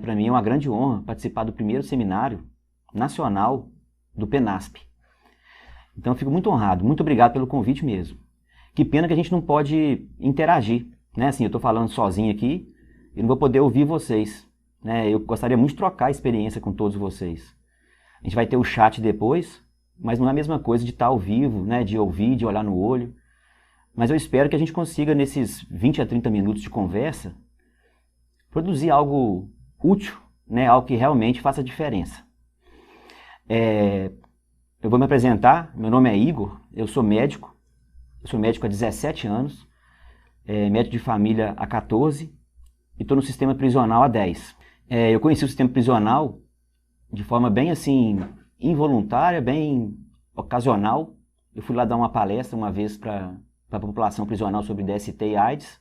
Para mim é uma grande honra participar do primeiro seminário nacional do PENASP. Então eu fico muito honrado, muito obrigado pelo convite mesmo. Que pena que a gente não pode interagir, Assim, eu estou falando sozinho aqui e não vou poder ouvir vocês, Eu gostaria muito de trocar a experiência com todos vocês. A gente vai ter o chat depois, mas não é a mesma coisa de estar ao vivo, de ouvir, de olhar no olho. Mas eu espero que a gente consiga, nesses 20 a 30 minutos de conversa, produzir algo útil, algo que realmente faça diferença. Eu vou me apresentar, meu nome é Igor, eu sou médico há 17 anos, médico de família há 14 e estou no sistema prisional há 10. Eu conheci o sistema prisional de forma bem assim, involuntária, bem ocasional. Eu fui lá dar uma palestra uma vez para a população prisional sobre DST e AIDS,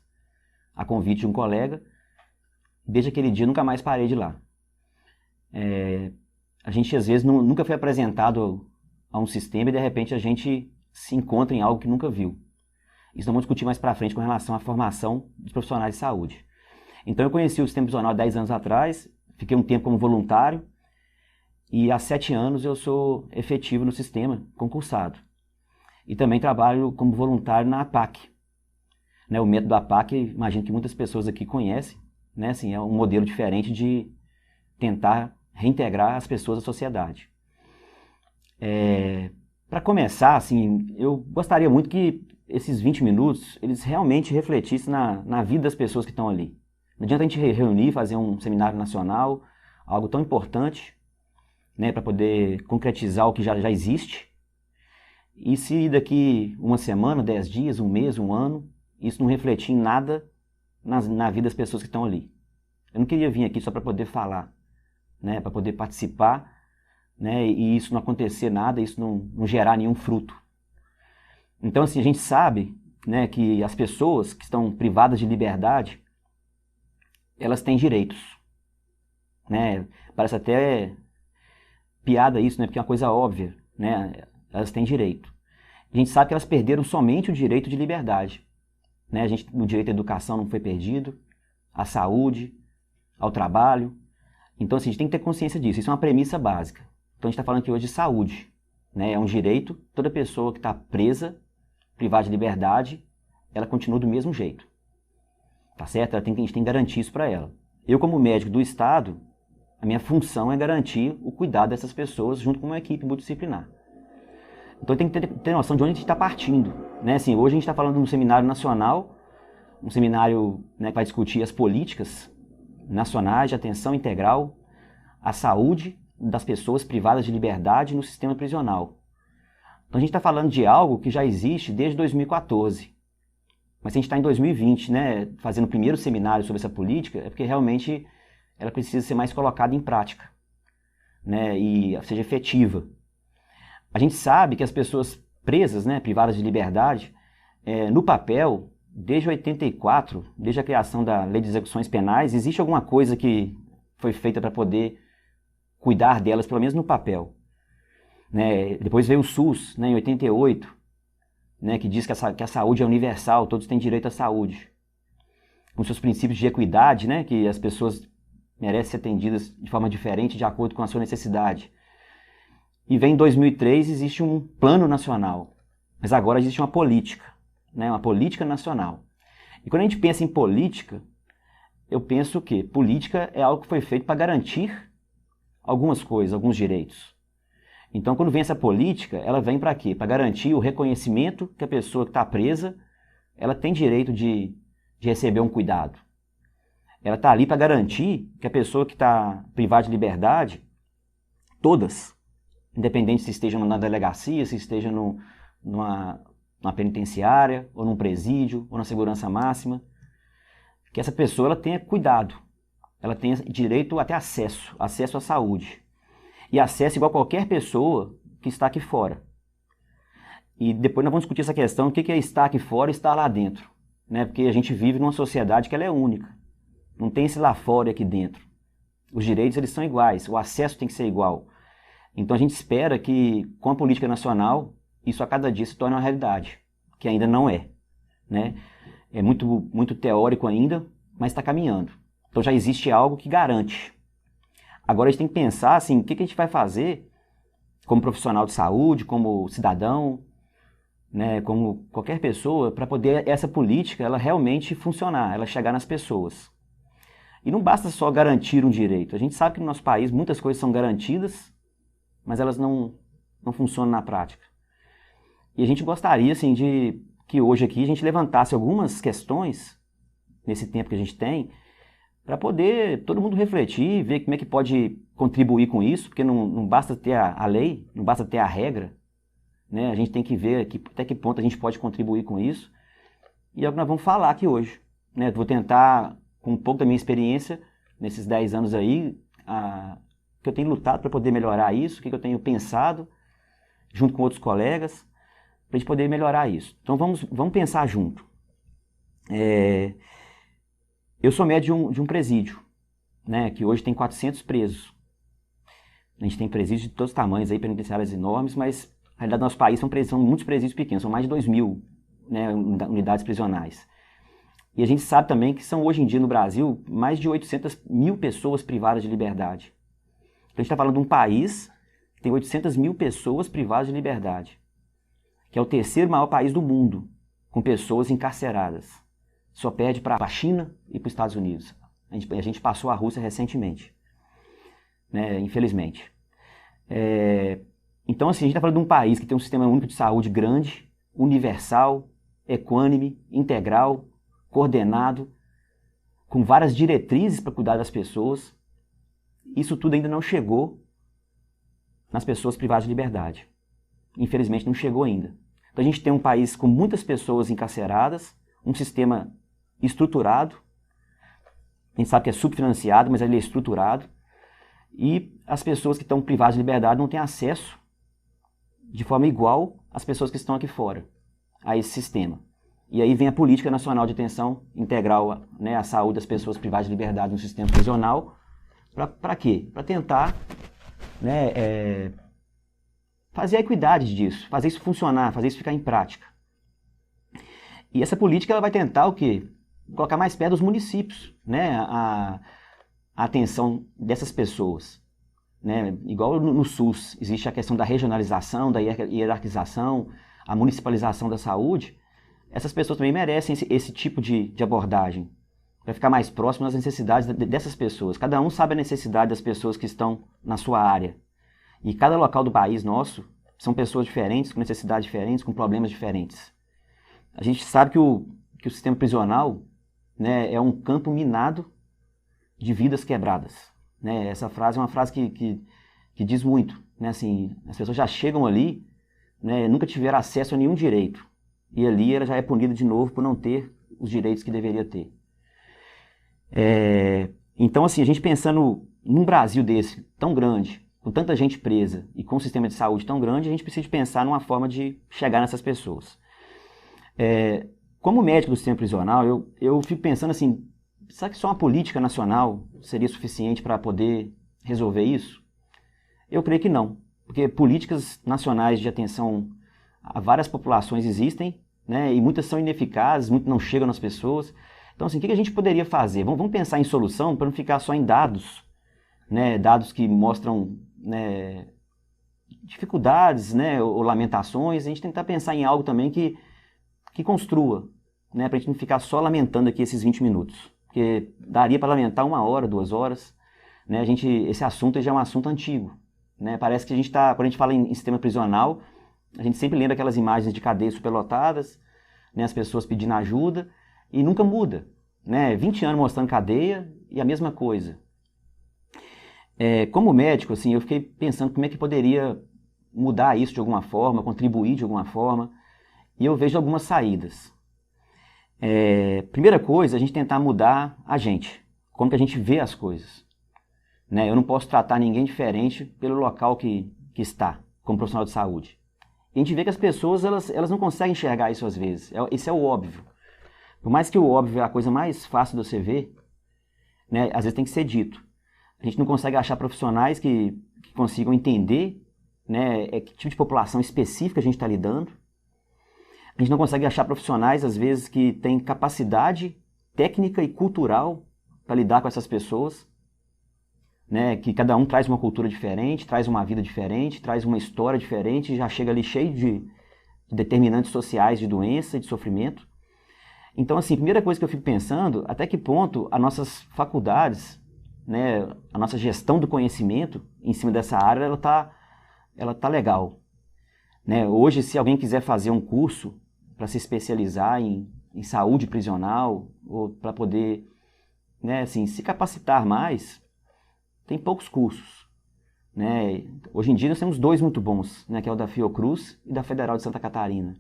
a convite de um colega. Desde aquele dia nunca mais parei de ir lá. A gente às vezes nunca foi apresentado a um sistema e de repente a gente se encontra em algo que nunca viu. Isso nós vamos discutir mais para frente com relação à formação dos profissionais de saúde. Então eu conheci o sistema prisional há 10 anos atrás, fiquei um tempo como voluntário, e há 7 anos eu sou efetivo no sistema, concursado. E também trabalho como voluntário na APAC. O método APAC, imagino que muitas pessoas aqui conhecem, Assim, é um modelo diferente de tentar reintegrar as pessoas à sociedade. Para começar, assim, eu gostaria muito que esses 20 minutos, eles realmente refletissem na vida das pessoas que estão ali. Não adianta a gente reunir, fazer um seminário nacional, algo tão importante, para poder concretizar o que já existe. E se daqui uma semana, 10 dias, um mês, um ano, isso não refletir em nada na vida das pessoas que estão ali. Eu não queria vir aqui só para poder falar, para poder participar, e isso não acontecer nada, isso não gerar nenhum fruto. Então, assim, a gente sabe, que as pessoas que estão privadas de liberdade, elas têm direitos. Parece até piada isso, porque é uma coisa óbvia, Elas têm direito. A gente sabe que elas perderam somente o direito de liberdade. O direito à educação não foi perdido, à saúde, ao trabalho. Então, assim, a gente tem que ter consciência disso. Isso é uma premissa básica. Então, a gente está falando aqui hoje de saúde. É um direito, toda pessoa que está presa, privada de liberdade, ela continua do mesmo jeito. Tá certo? A gente tem que garantir isso para ela. Eu, como médico do Estado, a minha função é garantir o cuidado dessas pessoas junto com uma equipe multidisciplinar. Então tem que ter noção de onde a gente está partindo. Assim, hoje a gente está falando de um seminário nacional, um seminário que vai discutir as políticas nacionais de atenção integral à saúde das pessoas privadas de liberdade no sistema prisional. Então a gente está falando de algo que já existe desde 2014. Mas se a gente está em 2020, fazendo o primeiro seminário sobre essa política, é porque realmente ela precisa ser mais colocada em prática, e seja efetiva. A gente sabe que as pessoas presas, privadas de liberdade, no papel, desde 84, desde a criação da Lei de Execuções Penais, existe alguma coisa que foi feita para poder cuidar delas, pelo menos no papel. Depois veio o SUS, em 88, que diz que a saúde é universal, todos têm direito à saúde. Com seus princípios de equidade, que as pessoas merecem ser atendidas de forma diferente, de acordo com a sua necessidade. E vem em 2003, existe um plano nacional, mas agora existe uma política nacional. E quando a gente pensa em política, eu penso que política é algo que foi feito para garantir algumas coisas, alguns direitos. Então, quando vem essa política, ela vem para quê? Para garantir o reconhecimento que a pessoa que está presa, ela tem direito de receber um cuidado. ela está ali para garantir que a pessoa que está privada de liberdade, todas, independente se esteja na delegacia, se esteja numa penitenciária, ou num presídio, ou na segurança máxima, que essa pessoa ela tenha cuidado, ela tenha direito até acesso à saúde. E acesso igual qualquer pessoa que está aqui fora. E depois nós vamos discutir essa questão, o que é estar aqui fora e estar lá dentro. Né? Porque a gente vive numa sociedade que ela é única. Não tem esse lá fora e aqui dentro. Os direitos eles são iguais, o acesso tem que ser igual. Então a gente espera que, com a política nacional, isso a cada dia se torne uma realidade, que ainda não é. Né? É muito, muito teórico ainda, mas está caminhando. Então já existe algo que garante. Agora a gente tem que pensar assim, o que a gente vai fazer como profissional de saúde, como cidadão, né, como qualquer pessoa, para poder essa política ela realmente funcionar, ela chegar nas pessoas. E não basta só garantir um direito. A gente sabe que no nosso país muitas coisas são garantidas, mas elas não funcionam na prática. E a gente gostaria assim, de que hoje aqui a gente levantasse algumas questões, nesse tempo que a gente tem, para poder todo mundo refletir, ver como é que pode contribuir com isso, porque não basta ter a lei, não basta ter a regra, né? A gente tem que ver até que ponto a gente pode contribuir com isso, e é o que nós vamos falar aqui hoje. Né? Vou tentar, com um pouco da minha experiência, nesses 10 anos aí, que eu tenho lutado para poder melhorar isso, o que eu tenho pensado, junto com outros colegas, para a gente poder melhorar isso. Então vamos pensar junto. Eu sou médico de um presídio, né, que hoje tem 400 presos. A gente tem presídios de todos os tamanhos, aí, penitenciárias enormes, mas na realidade no nosso país são muitos presídios pequenos, são mais de 2.000, né, unidades prisionais. E a gente sabe também que são hoje em dia no Brasil mais de 800.000 pessoas privadas de liberdade. Então a gente está falando de um país que tem 800.000 pessoas privadas de liberdade, que é o terceiro maior país do mundo, com pessoas encarceradas. Só perde para a China e para os Estados Unidos. A gente passou a Rússia recentemente, né, infelizmente. Então, assim, a gente está falando de um país que tem um sistema único de saúde grande, universal, equânime, integral, coordenado, com várias diretrizes para cuidar das pessoas. Isso tudo ainda não chegou nas pessoas privadas de liberdade. Infelizmente, não chegou ainda. Então, a gente tem um país com muitas pessoas encarceradas, um sistema estruturado, a gente sabe que é subfinanciado, mas ele é estruturado, e as pessoas que estão privadas de liberdade não têm acesso de forma igual às pessoas que estão aqui fora, a esse sistema. E aí vem a Política Nacional de Atenção Integral, né, à saúde das pessoas privadas de liberdade no sistema prisional. Para quê? Para tentar, né, fazer a equidade disso, fazer isso funcionar, fazer isso ficar em prática. E essa política ela vai tentar o quê? Colocar mais perto dos municípios, né, a atenção dessas pessoas. Né? Igual no SUS, existe a questão da regionalização, da hierarquização, a municipalização da saúde. Essas pessoas também merecem esse tipo de abordagem, para ficar mais próximo das necessidades dessas pessoas. Cada um sabe a necessidade das pessoas que estão na sua área. E cada local do país nosso são pessoas diferentes, com necessidades diferentes, com problemas diferentes. A gente sabe que o sistema prisional, né, é um campo minado de vidas quebradas. Né? Essa frase é uma frase que diz muito. Né? Assim, as pessoas já chegam ali, né, nunca tiveram acesso a nenhum direito. E ali ela já é punida de novo por não ter os direitos que deveria ter. Então, assim, a gente pensando num Brasil desse, tão grande, com tanta gente presa e com um sistema de saúde tão grande, a gente precisa pensar numa forma de chegar nessas pessoas. Como médico do sistema prisional, eu fico pensando assim, será que só uma política nacional seria suficiente para poder resolver isso? Eu creio que não, porque políticas nacionais de atenção a várias populações existem, né, e muitas são ineficazes, muitas não chegam nas pessoas. Então, assim, o que a gente poderia fazer? Vamos pensar em solução para não ficar só em dados, né, dados que mostram, né, dificuldades, né, ou lamentações. A gente tentar pensar em algo também que construa, né, para a gente não ficar só lamentando aqui esses 20 minutos. Porque daria para lamentar 1 hora, 2 horas. Né, esse assunto já é um assunto antigo. Né, parece que quando a gente fala em sistema prisional, a gente sempre lembra aquelas imagens de cadeias superlotadas, né, as pessoas pedindo ajuda, e nunca muda. né? 20 anos mostrando cadeia e a mesma coisa. Como médico, assim, eu fiquei pensando como é que poderia mudar isso de alguma forma, contribuir de alguma forma, e eu vejo algumas saídas. Primeira coisa, a gente tentar mudar a gente, como que a gente vê as coisas. Né? Eu não posso tratar ninguém diferente pelo local que está, como profissional de saúde. E a gente vê que as pessoas elas não conseguem enxergar isso às vezes, isso é o óbvio. Por mais que o óbvio é a coisa mais fácil de você ver, né, às vezes tem que ser dito. A gente não consegue achar profissionais que consigam entender, né, que tipo de população específica a gente está lidando. A gente não consegue achar profissionais, às vezes, que têm capacidade técnica e cultural para lidar com essas pessoas, né, que cada um traz uma cultura diferente, traz uma vida diferente, traz uma história diferente, já chega ali cheio de determinantes sociais de doença e de sofrimento. Então, assim, a primeira coisa que eu fico pensando, até que ponto as nossas faculdades, né, a nossa gestão do conhecimento em cima dessa área, ela tá legal. Né? Hoje, se alguém quiser fazer um curso para se especializar em saúde prisional, ou para poder, né, assim, se capacitar mais, tem poucos cursos. Né? Hoje em dia nós temos 2 muito bons, né, que é o da Fiocruz e da Federal de Santa Catarina.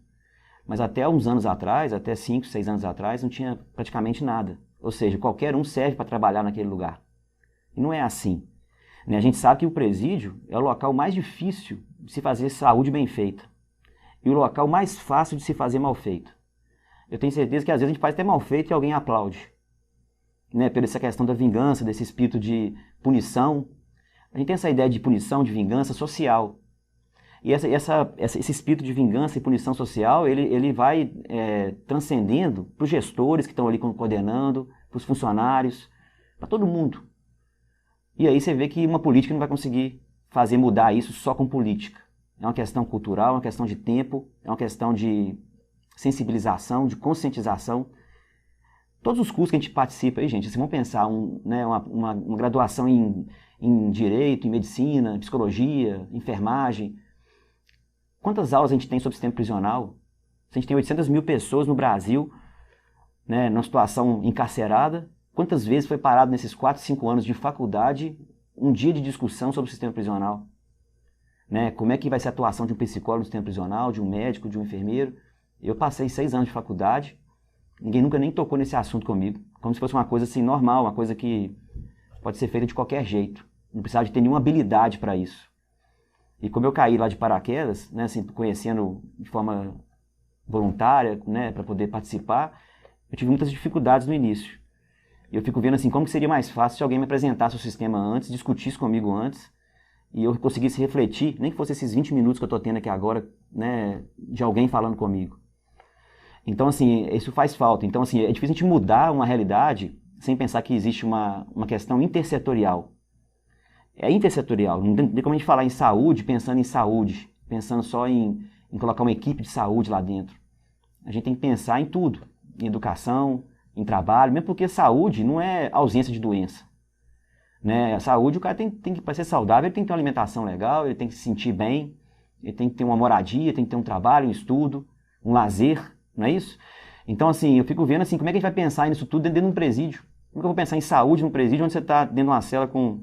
Mas até uns anos atrás, até 5, 6 anos atrás, não tinha praticamente nada. Ou seja, qualquer um serve para trabalhar naquele lugar. E não é assim. Né? A gente sabe que o presídio é o local mais difícil de se fazer saúde bem feita. E o local mais fácil de se fazer mal feito. Eu tenho certeza que às vezes a gente faz até mal feito e alguém aplaude. Né? Pela essa questão da vingança, desse espírito de punição. A gente tem essa ideia de punição, de vingança social. E esse espírito de vingança e punição social, ele vai transcendendo para os gestores que estão ali coordenando, para os funcionários, para todo mundo. E aí você vê que uma política não vai conseguir fazer mudar isso só com política. É uma questão cultural, é uma questão de tempo, é uma questão de sensibilização, de conscientização. Todos os cursos que a gente participa aí, gente, vocês vão pensar uma graduação em direito, em medicina, psicologia, enfermagem. Quantas aulas a gente tem sobre o sistema prisional? Se a gente tem 800 mil pessoas no Brasil, né, numa situação encarcerada, quantas vezes foi parado nesses 4, 5 anos de faculdade um dia de discussão sobre o sistema prisional? Né? Como é que vai ser a atuação de um psicólogo no sistema prisional, de um médico, de um enfermeiro? Eu passei 6 anos de faculdade, ninguém nunca nem tocou nesse assunto comigo, como se fosse uma coisa assim normal, uma coisa que pode ser feita de qualquer jeito. Não precisava de ter nenhuma habilidade para isso. E como eu caí lá de paraquedas, né, assim, conhecendo de forma voluntária, né, para poder participar, eu tive muitas dificuldades no início. E eu fico vendo assim, como que seria mais fácil se alguém me apresentasse o sistema antes, discutisse comigo antes, e eu conseguisse refletir, nem que fosse esses 20 minutos que eu estou tendo aqui agora, né, de alguém falando comigo. Então, assim, isso faz falta. Então, assim, é difícil a gente mudar uma realidade sem pensar que existe uma questão intersetorial. É intersetorial, não tem como a gente falar em saúde pensando em saúde, pensando só em colocar uma equipe de saúde lá dentro. A gente tem que pensar em tudo, em educação, em trabalho, mesmo porque saúde não é ausência de doença. Né? A saúde, o cara tem que, para ser saudável, ele tem que ter uma alimentação legal, ele tem que se sentir bem, ele tem que ter uma moradia, tem que ter um trabalho, um estudo, um lazer, não é isso? Então, assim, eu fico vendo assim, como é que a gente vai pensar nisso tudo dentro de um presídio? Como é que eu vou pensar em saúde num presídio onde você está dentro de uma cela com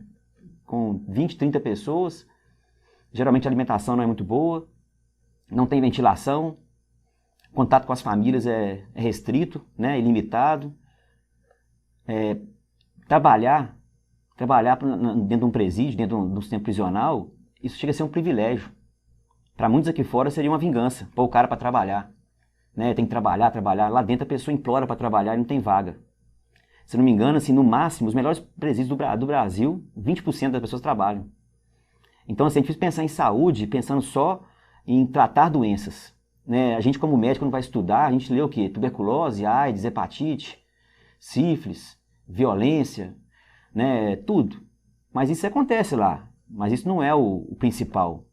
20, 30 pessoas, geralmente a alimentação não é muito boa, não tem ventilação, contato com as famílias é restrito, né, ilimitado. Trabalhar dentro de um presídio, dentro de um sistema prisional, isso chega a ser um privilégio. Para muitos aqui fora seria uma vingança, pôr o cara para trabalhar. Né, tem que trabalhar. Lá dentro a pessoa implora para trabalhar e não tem vaga. Se não me engano, assim, no máximo, os melhores presídios do Brasil, 20% das pessoas trabalham. Então, assim, é difícil pensar em saúde pensando só em tratar doenças. Né? A gente, como médico, não vai estudar, a gente lê o quê? Tuberculose, AIDS, hepatite, sífilis, violência, né? Tudo. Mas isso acontece lá. Mas isso não é o principal.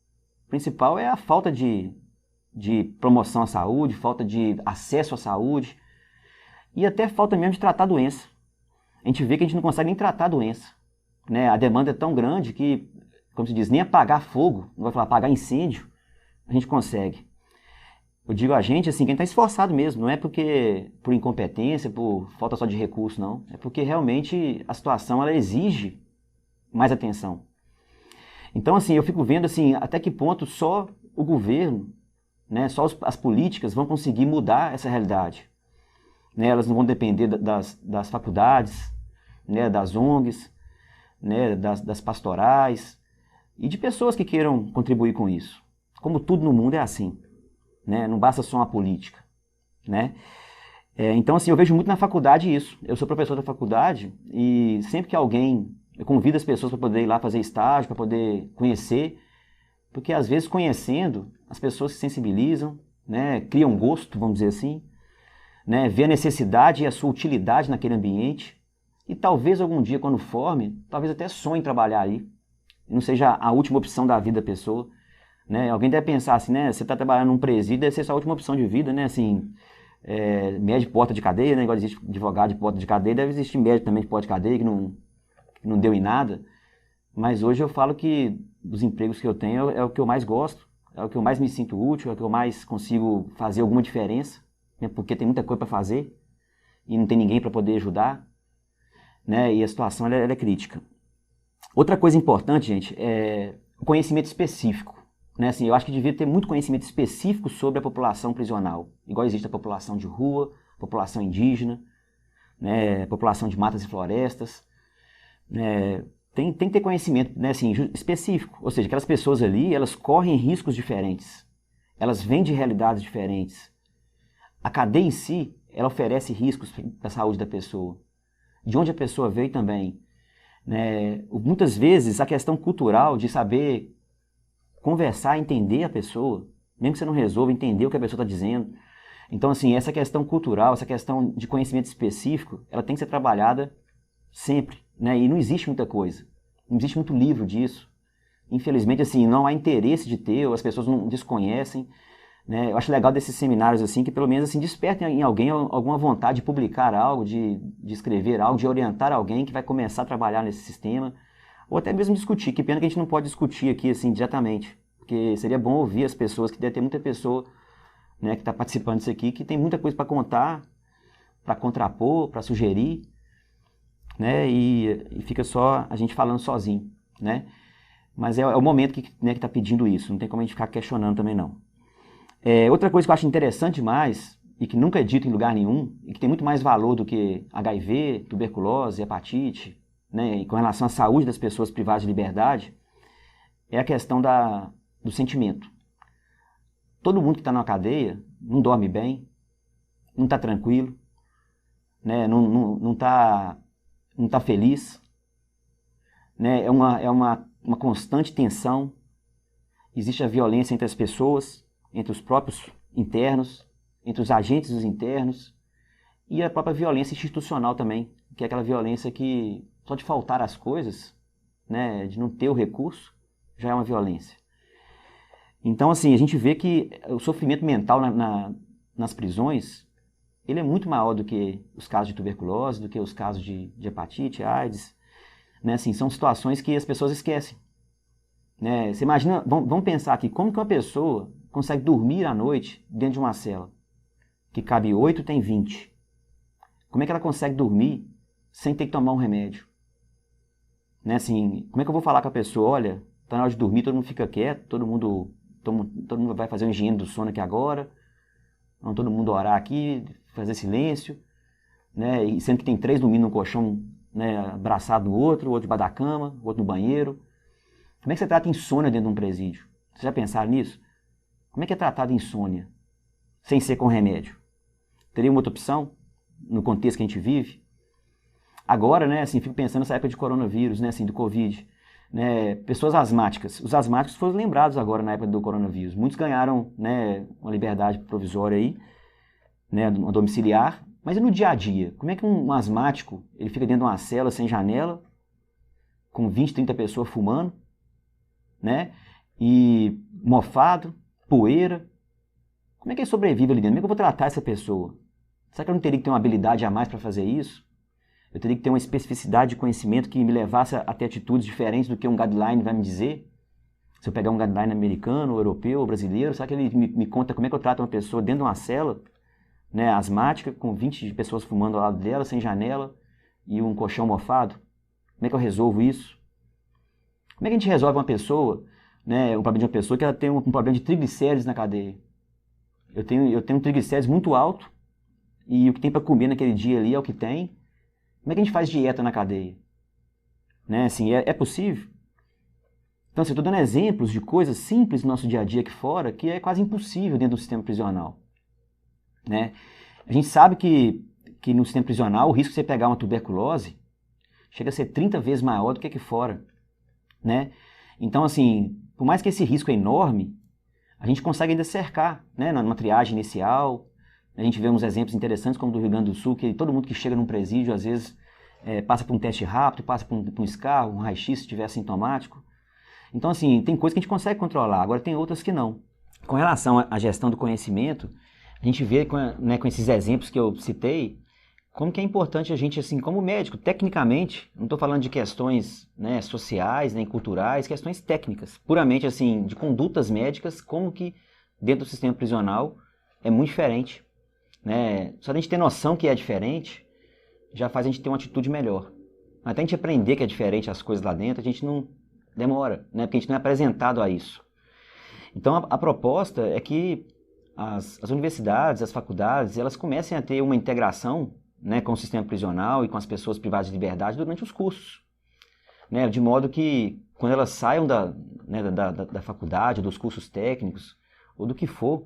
O principal é a falta de promoção à saúde, falta de acesso à saúde e até falta mesmo de tratar a doença. A gente vê que a gente não consegue nem tratar a doença. Né? A demanda é tão grande que, como se diz, nem apagar fogo, não vai falar apagar incêndio, a gente consegue. Eu digo a gente, assim, quem está esforçado mesmo, não é porque por incompetência, por falta só de recurso, não. É porque realmente a situação, ela exige mais atenção. Então, assim, eu fico vendo, assim, até que ponto só o governo, né, só as políticas vão conseguir mudar essa realidade. Né, elas não vão depender das faculdades, né, das ONGs, né, das pastorais e de pessoas que queiram contribuir com isso. Como tudo no mundo é assim, né, não basta só uma política. Né? Então, assim, eu vejo muito na faculdade isso. Eu sou professor da faculdade e sempre que eu convido as pessoas para poder ir lá fazer estágio, para poder conhecer, porque às vezes conhecendo, as pessoas se sensibilizam, né, criam gosto, vamos dizer assim, né, vê a necessidade e a sua utilidade naquele ambiente e talvez algum dia, quando forme, talvez até sonhe em trabalhar aí, não seja a última opção da vida da pessoa. Né? Alguém deve pensar assim, né, você está trabalhando num presídio, deve ser sua última opção de vida, né, assim, médico de porta de cadeia, né, igual existe advogado de porta de cadeia, deve existir médico também de porta de cadeia que não deu em nada, mas hoje eu falo que dos empregos que eu tenho é o que eu mais gosto, é o que eu mais me sinto útil, é o que eu mais consigo fazer alguma diferença, né, porque tem muita coisa para fazer e não tem ninguém para poder ajudar, né, e a situação ela é crítica. Outra coisa importante, gente, é o conhecimento específico. Né, assim, eu acho que devia ter muito conhecimento específico sobre a população prisional, igual existe a população de rua, população indígena, né, população de matas e florestas. Tem que ter conhecimento, né, assim, específico, ou seja, aquelas pessoas ali, elas correm riscos diferentes, elas vêm de realidades diferentes. A cadeia em si, ela oferece riscos para a saúde da pessoa, de onde a pessoa veio também. Né, muitas vezes a questão cultural de saber conversar, entender a pessoa, mesmo que você não resolva, entender o que a pessoa está dizendo. Então, assim, essa questão cultural, essa questão de conhecimento específico, ela tem que ser trabalhada sempre, né? E não existe muita coisa, não existe muito livro disso. Infelizmente, assim, não há interesse de ter, ou as pessoas não desconhecem. Né? Eu acho legal desses seminários, assim, que pelo menos assim, despertem em alguém alguma vontade de publicar algo, de escrever algo, de orientar alguém que vai começar a trabalhar nesse sistema. Ou até mesmo discutir, que pena que a gente não pode discutir aqui assim diretamente, porque seria bom ouvir as pessoas, que deve ter muita pessoa, né, que está participando disso aqui, que tem muita coisa para contar, para contrapor, para sugerir, né, e fica só a gente falando sozinho, né, mas é o momento que está pedindo isso, não tem como a gente ficar questionando também não. Outra coisa que eu acho interessante demais, e que nunca é dito em lugar nenhum, e que tem muito mais valor do que HIV, tuberculose, hepatite, né, e com relação à saúde das pessoas privadas de liberdade, é a questão do sentimento. Todo mundo que está na cadeia não dorme bem, não está tranquilo, né, não tá feliz, né, é uma constante tensão, existe a violência entre as pessoas, entre os próprios internos, entre os agentes dos internos, e a própria violência institucional também, que é aquela violência que só de faltar as coisas, né, de não ter o recurso, já é uma violência. Então, assim, a gente vê que o sofrimento mental nas prisões, ele é muito maior do que os casos de tuberculose, do que os casos de hepatite, AIDS. Né, assim, são situações que as pessoas esquecem. Né? Você imagina, vamos pensar aqui, como que uma pessoa consegue dormir à noite dentro de uma cela, que cabe 8, tem 20. Como é que ela consegue dormir sem ter que tomar um remédio? Né, assim, como é que eu vou falar com a pessoa, olha, tá na hora de dormir, todo mundo fica quieto, todo mundo vai fazer um higiene do sono aqui agora, vamos todo mundo orar aqui, fazer silêncio, né, e sendo que tem 3 dormindo no colchão, né, abraçado no outro, o outro debaixo da cama, o outro no banheiro. Como é que você trata insônia dentro de um presídio? Vocês já pensaram nisso? Como é que é tratada insônia sem ser com remédio? Teria uma outra opção no contexto que a gente vive? Agora, né, assim, fico pensando nessa época de coronavírus, né, assim, do Covid, né, pessoas asmáticas. Os asmáticos foram lembrados agora na época do coronavírus. Muitos ganharam, né, uma liberdade provisória aí, né, uma domiciliar. Mas e no dia a dia? Como é que um asmático ele fica dentro de uma cela sem janela, com 20, 30 pessoas fumando, né, e mofado, poeira? Como é que ele sobrevive ali dentro? Como é que eu vou tratar essa pessoa? Será que eu não teria que ter uma habilidade a mais para fazer isso? Eu teria que ter uma especificidade de conhecimento que me levasse a ter atitudes diferentes do que um guideline vai me dizer? Se eu pegar um guideline americano, europeu, brasileiro, será que ele me conta como é que eu trato uma pessoa dentro de uma cela, né, asmática, com 20 pessoas fumando ao lado dela, sem janela, e um colchão mofado? Como é que eu resolvo isso? Como é que a gente resolve uma pessoa, né, um problema de uma pessoa que ela tem um problema de triglicérides na cadeia? Eu tenho um triglicérides muito alto, e o que tem para comer naquele dia ali é o que tem. Como é que a gente faz dieta na cadeia? Né, assim, é possível? Então, assim, eu estou dando exemplos de coisas simples no nosso dia a dia aqui fora que é quase impossível dentro do sistema prisional. Né? A gente sabe que no sistema prisional o risco de você pegar uma tuberculose chega a ser 30 vezes maior do que aqui fora. Né? Então, assim, por mais que esse risco é enorme, a gente consegue ainda cercar, né, numa triagem inicial. A gente vê uns exemplos interessantes, como do Rio Grande do Sul, que todo mundo que chega num presídio, às vezes, passa por um teste rápido, passa por um SCAR, um raio-x, se estiver assintomático. Então, assim, tem coisas que a gente consegue controlar, agora tem outras que não. Com relação à gestão do conhecimento, a gente vê com esses exemplos que eu citei, como que é importante a gente, assim, como médico, tecnicamente, não estou falando de questões, né, sociais, nem culturais, questões técnicas, puramente, assim, de condutas médicas, como que dentro do sistema prisional é muito diferente. Né? Só a gente ter noção que é diferente, já faz a gente ter uma atitude melhor. Até a gente aprender que é diferente as coisas lá dentro, a gente não demora, né? Porque a gente não é apresentado a isso. Então a proposta é que as universidades, as faculdades, elas comecem a ter uma integração, né, com o sistema prisional e com as pessoas privadas de liberdade durante os cursos. Né? De modo que quando elas saiam da faculdade, dos cursos técnicos, ou do que for,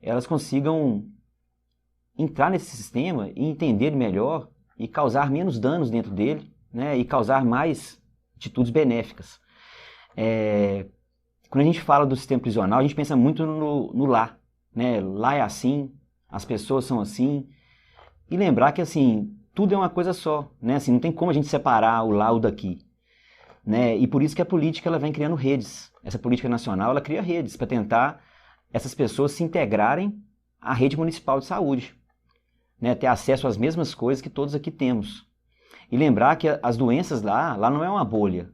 elas consigam entrar nesse sistema e entender melhor e causar menos danos dentro dele, né, e causar mais atitudes benéficas. Quando a gente fala do sistema prisional, a gente pensa muito no lá. Né? Lá é assim, as pessoas são assim. E lembrar que, assim, tudo é uma coisa só. Né? Assim, não tem como a gente separar o lá ou daqui. Né? E por isso que a política ela vem criando redes. Essa política nacional ela cria redes para tentar essas pessoas se integrarem à rede municipal de saúde. Né? Ter acesso às mesmas coisas que todos aqui temos. E lembrar que as doenças lá não é uma bolha,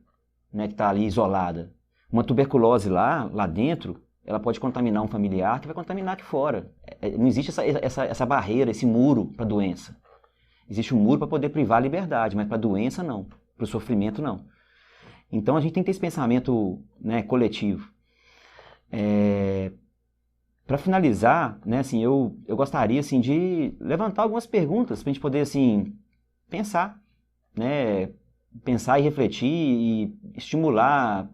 né, que está ali isolada. Uma tuberculose lá dentro, ela pode contaminar um familiar que vai contaminar aqui fora. Não existe essa barreira, esse muro para a doença. Existe um muro para poder privar a liberdade, mas para a doença não, para o sofrimento não. Então a gente tem que ter esse pensamento, né, coletivo. Para finalizar, né, assim, eu gostaria assim, de levantar algumas perguntas para a gente poder assim, pensar. Né, pensar e refletir e estimular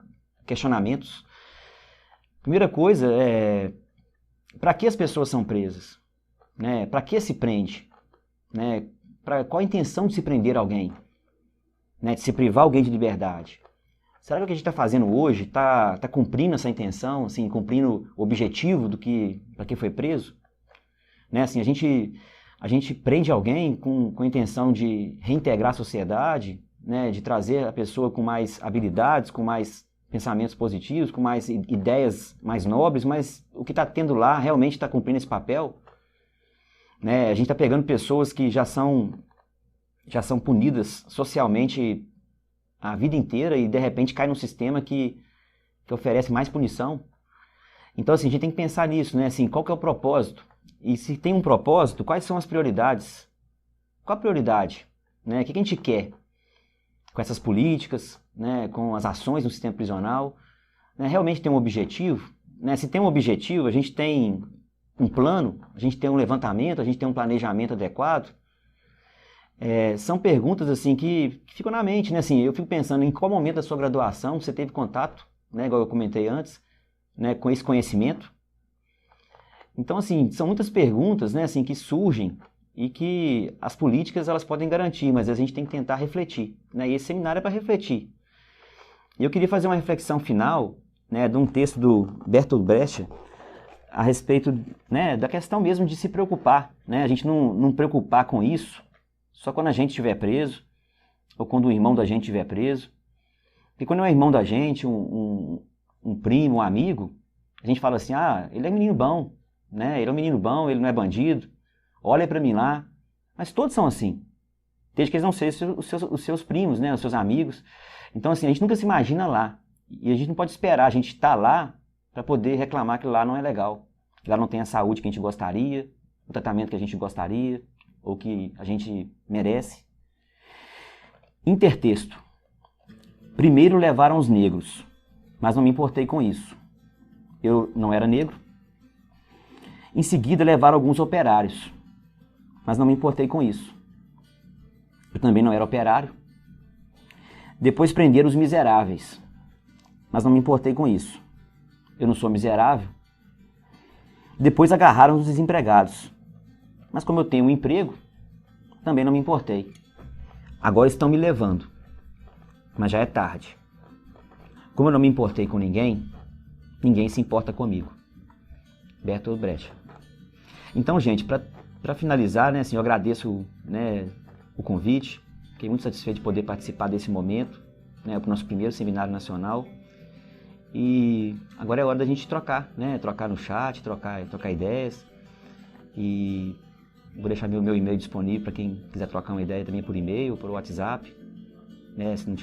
questionamentos. Primeira coisa para que as pessoas são presas? Né? Para que se prende? Né? Qual a intenção de se prender alguém? Né? De se privar alguém de liberdade? Será que o que a gente está fazendo hoje está cumprindo essa intenção, assim, cumprindo o objetivo para que foi preso? Né? Assim, a gente prende alguém com a intenção de reintegrar a sociedade, né, de trazer a pessoa com mais habilidades, com mais pensamentos positivos, com mais ideias mais nobres, mas o que está tendo lá realmente está cumprindo esse papel? Né? A gente está pegando pessoas que já são punidas socialmente a vida inteira e de repente cai num sistema que oferece mais punição. Então, assim, a gente tem que pensar nisso, né? Assim, qual que é o propósito? E se tem um propósito, quais são as prioridades? Qual a prioridade? Né? O que a gente quer com essas políticas, né? Com as ações no sistema prisional? Né? Realmente tem um objetivo? Né? Se tem um objetivo, a gente tem um plano, a gente tem um levantamento, a gente tem um planejamento adequado? São perguntas assim, que ficam na mente. Né? Assim, eu fico pensando em qual momento da sua graduação você teve contato, né? Igual eu comentei antes, né? Com esse conhecimento. Então, assim, são muitas perguntas, né, assim, que surgem e que as políticas elas podem garantir, mas a gente tem que tentar refletir. Né? E esse seminário é para refletir. E eu queria fazer uma reflexão final, né, de um texto do Bertolt Brecht a respeito, né, da questão mesmo de se preocupar. Né? A gente não preocupar com isso só quando a gente estiver preso ou quando o irmão da gente estiver preso. Porque quando é um irmão da gente, um primo, um amigo, a gente fala assim, ele é menino bom. Né? Ele é um menino bom, ele não é bandido, olha para mim lá. Mas todos são assim, desde que eles não sejam os seus primos, né? Os seus amigos. Então, assim, a gente nunca se imagina lá. E a gente não pode esperar a gente estar lá para poder reclamar que lá não é legal. Que lá não tem a saúde que a gente gostaria, o tratamento que a gente gostaria, ou que a gente merece. Intertexto. Primeiro levaram os negros, mas não me importei com isso. Eu não era negro. Em seguida levaram alguns operários, mas não me importei com isso. Eu também não era operário. Depois prenderam os miseráveis, mas não me importei com isso. Eu não sou miserável. Depois agarraram os desempregados, mas como eu tenho um emprego, também não me importei. Agora estão me levando, mas já é tarde. Como eu não me importei com ninguém, ninguém se importa comigo. Bertolt Brecht. Então, gente, para finalizar, né, assim, eu agradeço, né, o convite. Fiquei muito satisfeito de poder participar desse momento, né, para o nosso primeiro seminário nacional. E agora é hora da gente trocar, né, trocar no chat, trocar ideias. E vou deixar meu e-mail disponível para quem quiser trocar uma ideia também por e-mail, por WhatsApp, né, se não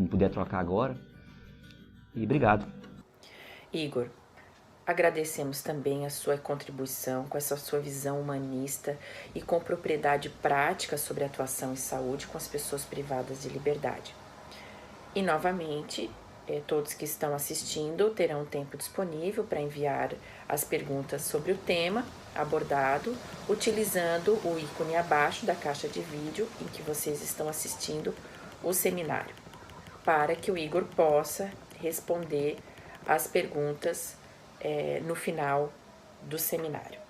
puder trocar agora. E obrigado. Igor, agradecemos também a sua contribuição com essa sua visão humanista e com propriedade prática sobre a atuação em saúde com as pessoas privadas de liberdade. E, novamente, todos que estão assistindo terão tempo disponível para enviar as perguntas sobre o tema abordado, utilizando o ícone abaixo da caixa de vídeo em que vocês estão assistindo o seminário, para que o Igor possa responder as perguntas no final do seminário.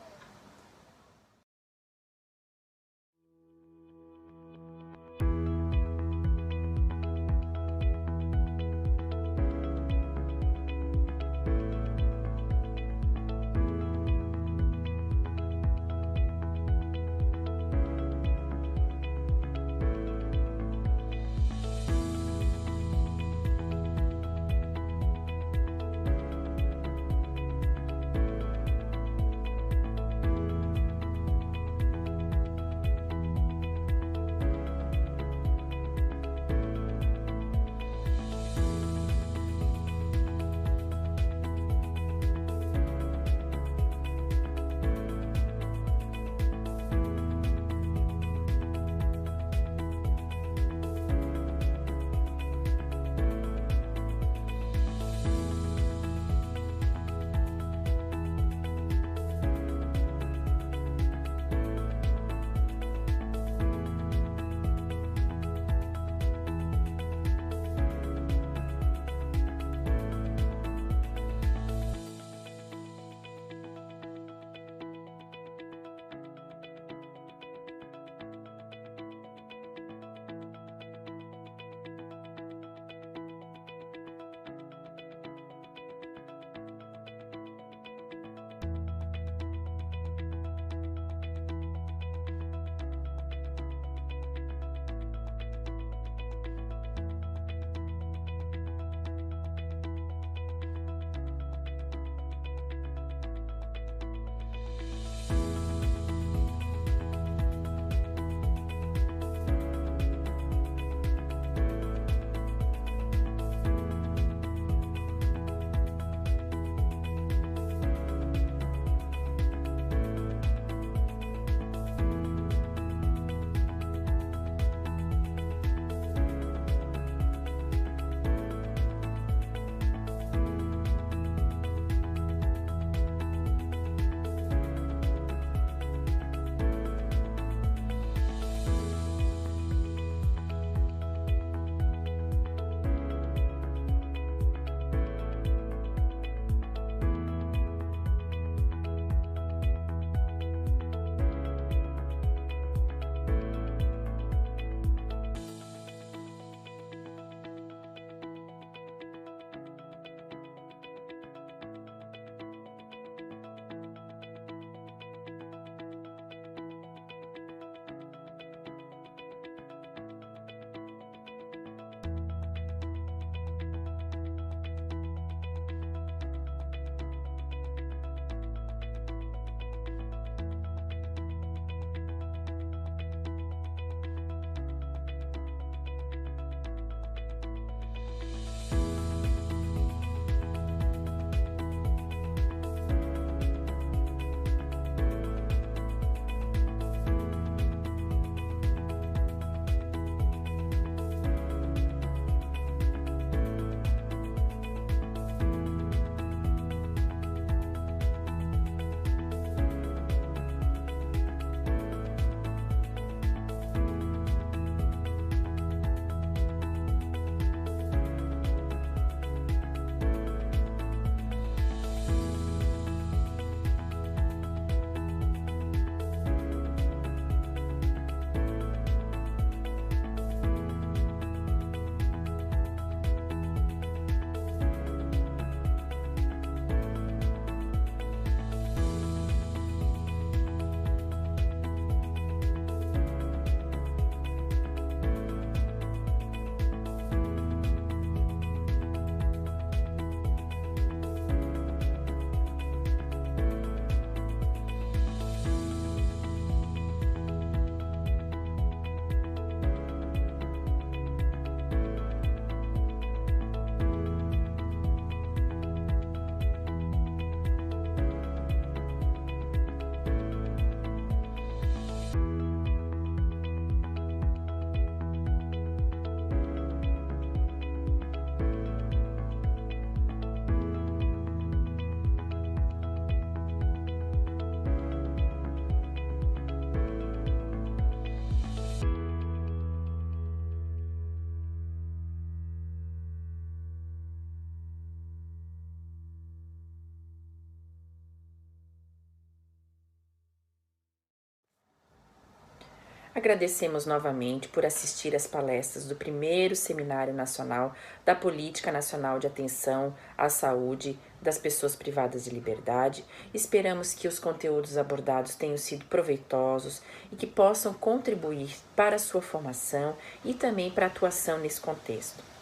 Agradecemos novamente por assistir às palestras do primeiro Seminário Nacional da Política Nacional de Atenção à Saúde das Pessoas Privadas de Liberdade. Esperamos que os conteúdos abordados tenham sido proveitosos e que possam contribuir para a sua formação e também para a atuação nesse contexto.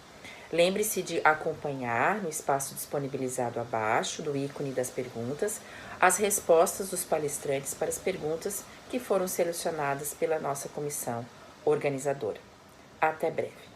Lembre-se de acompanhar no espaço disponibilizado abaixo do ícone das perguntas as respostas dos palestrantes para as perguntas que foram selecionadas pela nossa comissão organizadora. Até breve.